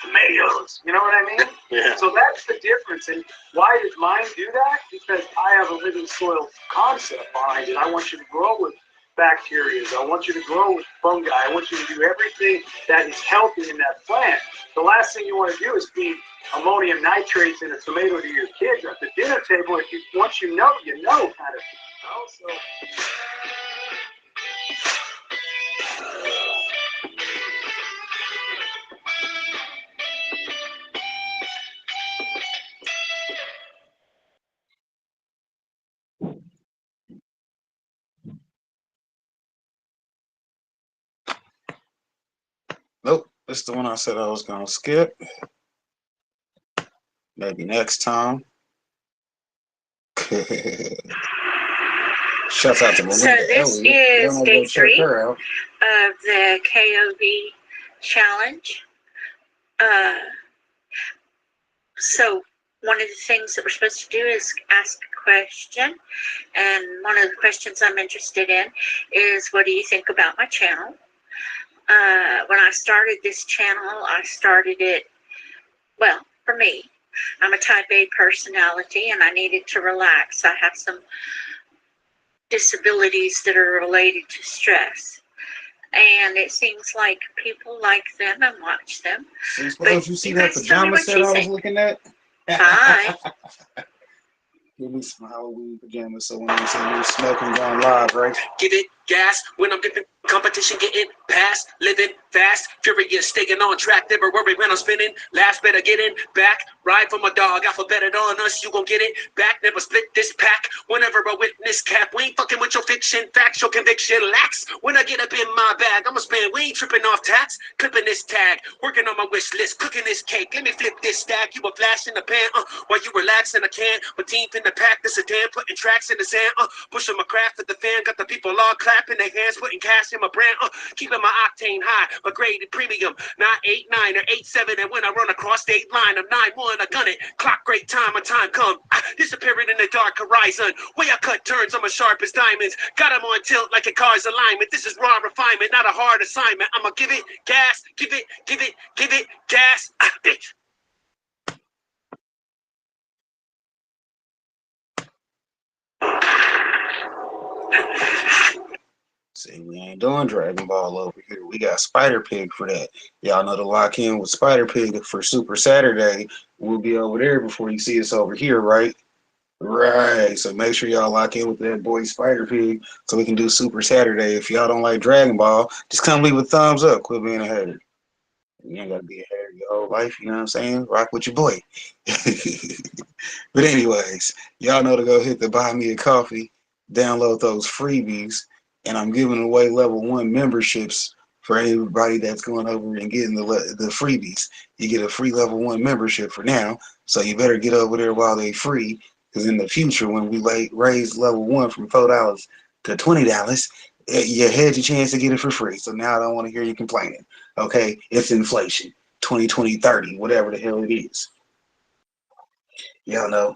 tomatoes, you know what I mean? Yeah. So that's the difference. And why does mine do that? Because I have a living soil concept behind it. I want you to grow with bacteria. I want you to grow with fungi. I want you to do everything that is healthy in that plant. The last thing you want to do is feed ammonium nitrates in a tomato to your kids at the dinner table. If you once you know kind of. You know? So. Nope, this is the one I said I was gonna skip. Maybe next time. Shouts out to Melinda. So this is day 3 of the KOV challenge. So one of the things that we're supposed to do is ask a question. And one of the questions I'm interested in is, what do you think about my channel? When I started this channel, I started it, well, for me, I'm a type A personality and I needed to relax. I have some disabilities that are related to stress. And it seems like people like them and watch them. But you see that pajama set I was looking at? Hi. Give me some Halloween pajamas so when I'm saying you're smoking going live, right? Give it gas when I'm dipping. Competition getting past, living fast, furious, staying on track, never worry when I'm spinning. Laughs better getting back, ride for my dog, alphabet on us, you gon' get it back, never split this pack. Whenever I witness cap, we ain't fucking with your fiction, facts, your conviction lacks. When I get up in my bag, I'ma spend, we ain't tripping off tax, clipping this tag, working on my wish list, cooking this cake. Let me flip this stack, you a flash in the pan, while you relaxing, I can't. My team in the pack, this a damn, putting tracks in the sand, pushing my craft at the fan, got the people all clapping their hands, putting cash in my brand, keeping my octane high, my graded premium, not 8-9 or 8-7, and when I run across the 8 line, I'm 9-1, I gun it, clock great time, my time come, disappearing in the dark horizon, way I cut turns, I'm as sharp as diamonds, got them on tilt like a car's alignment, this is raw refinement, not a hard assignment, I'ma give it gas, give it gas, bitch. See, we ain't doing Dragon Ball over here. We got Spider Pig for that. Y'all know to lock in with Spider Pig for Super Saturday. We'll be over there before you see us over here, right? Right. So make sure y'all lock in with that boy Spider Pig so we can do Super Saturday. If y'all don't like Dragon Ball, just come leave a thumbs up. Quit being a hater. You ain't gotta be a hater your whole life, you know what I'm saying? Rock with your boy. But anyways, y'all know to go hit the Buy Me a Coffee, download those freebies, and I'm giving away level 1 memberships for everybody that's going over and getting the freebies. You get a free level 1 membership for now, so you better get over there while they free, because in the future when we raise level 1 from $4 to $20, you had your chance to get it for free. So now I don't want to hear you complaining. Okay, it's inflation, 2020, 30, whatever the hell it is. Y'all know,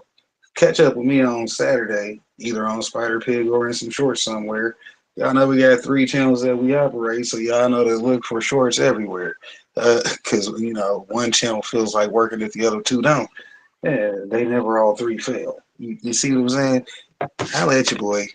catch up with me on Saturday, either on Spider Pig or in some shorts somewhere. Y'all know we got 3 channels that we operate, so y'all know to look for shorts everywhere. Because, you know, one channel feels like working if the other 2 don't. Yeah, they never all 3 fail. You see what I'm saying? I'll let you, boy.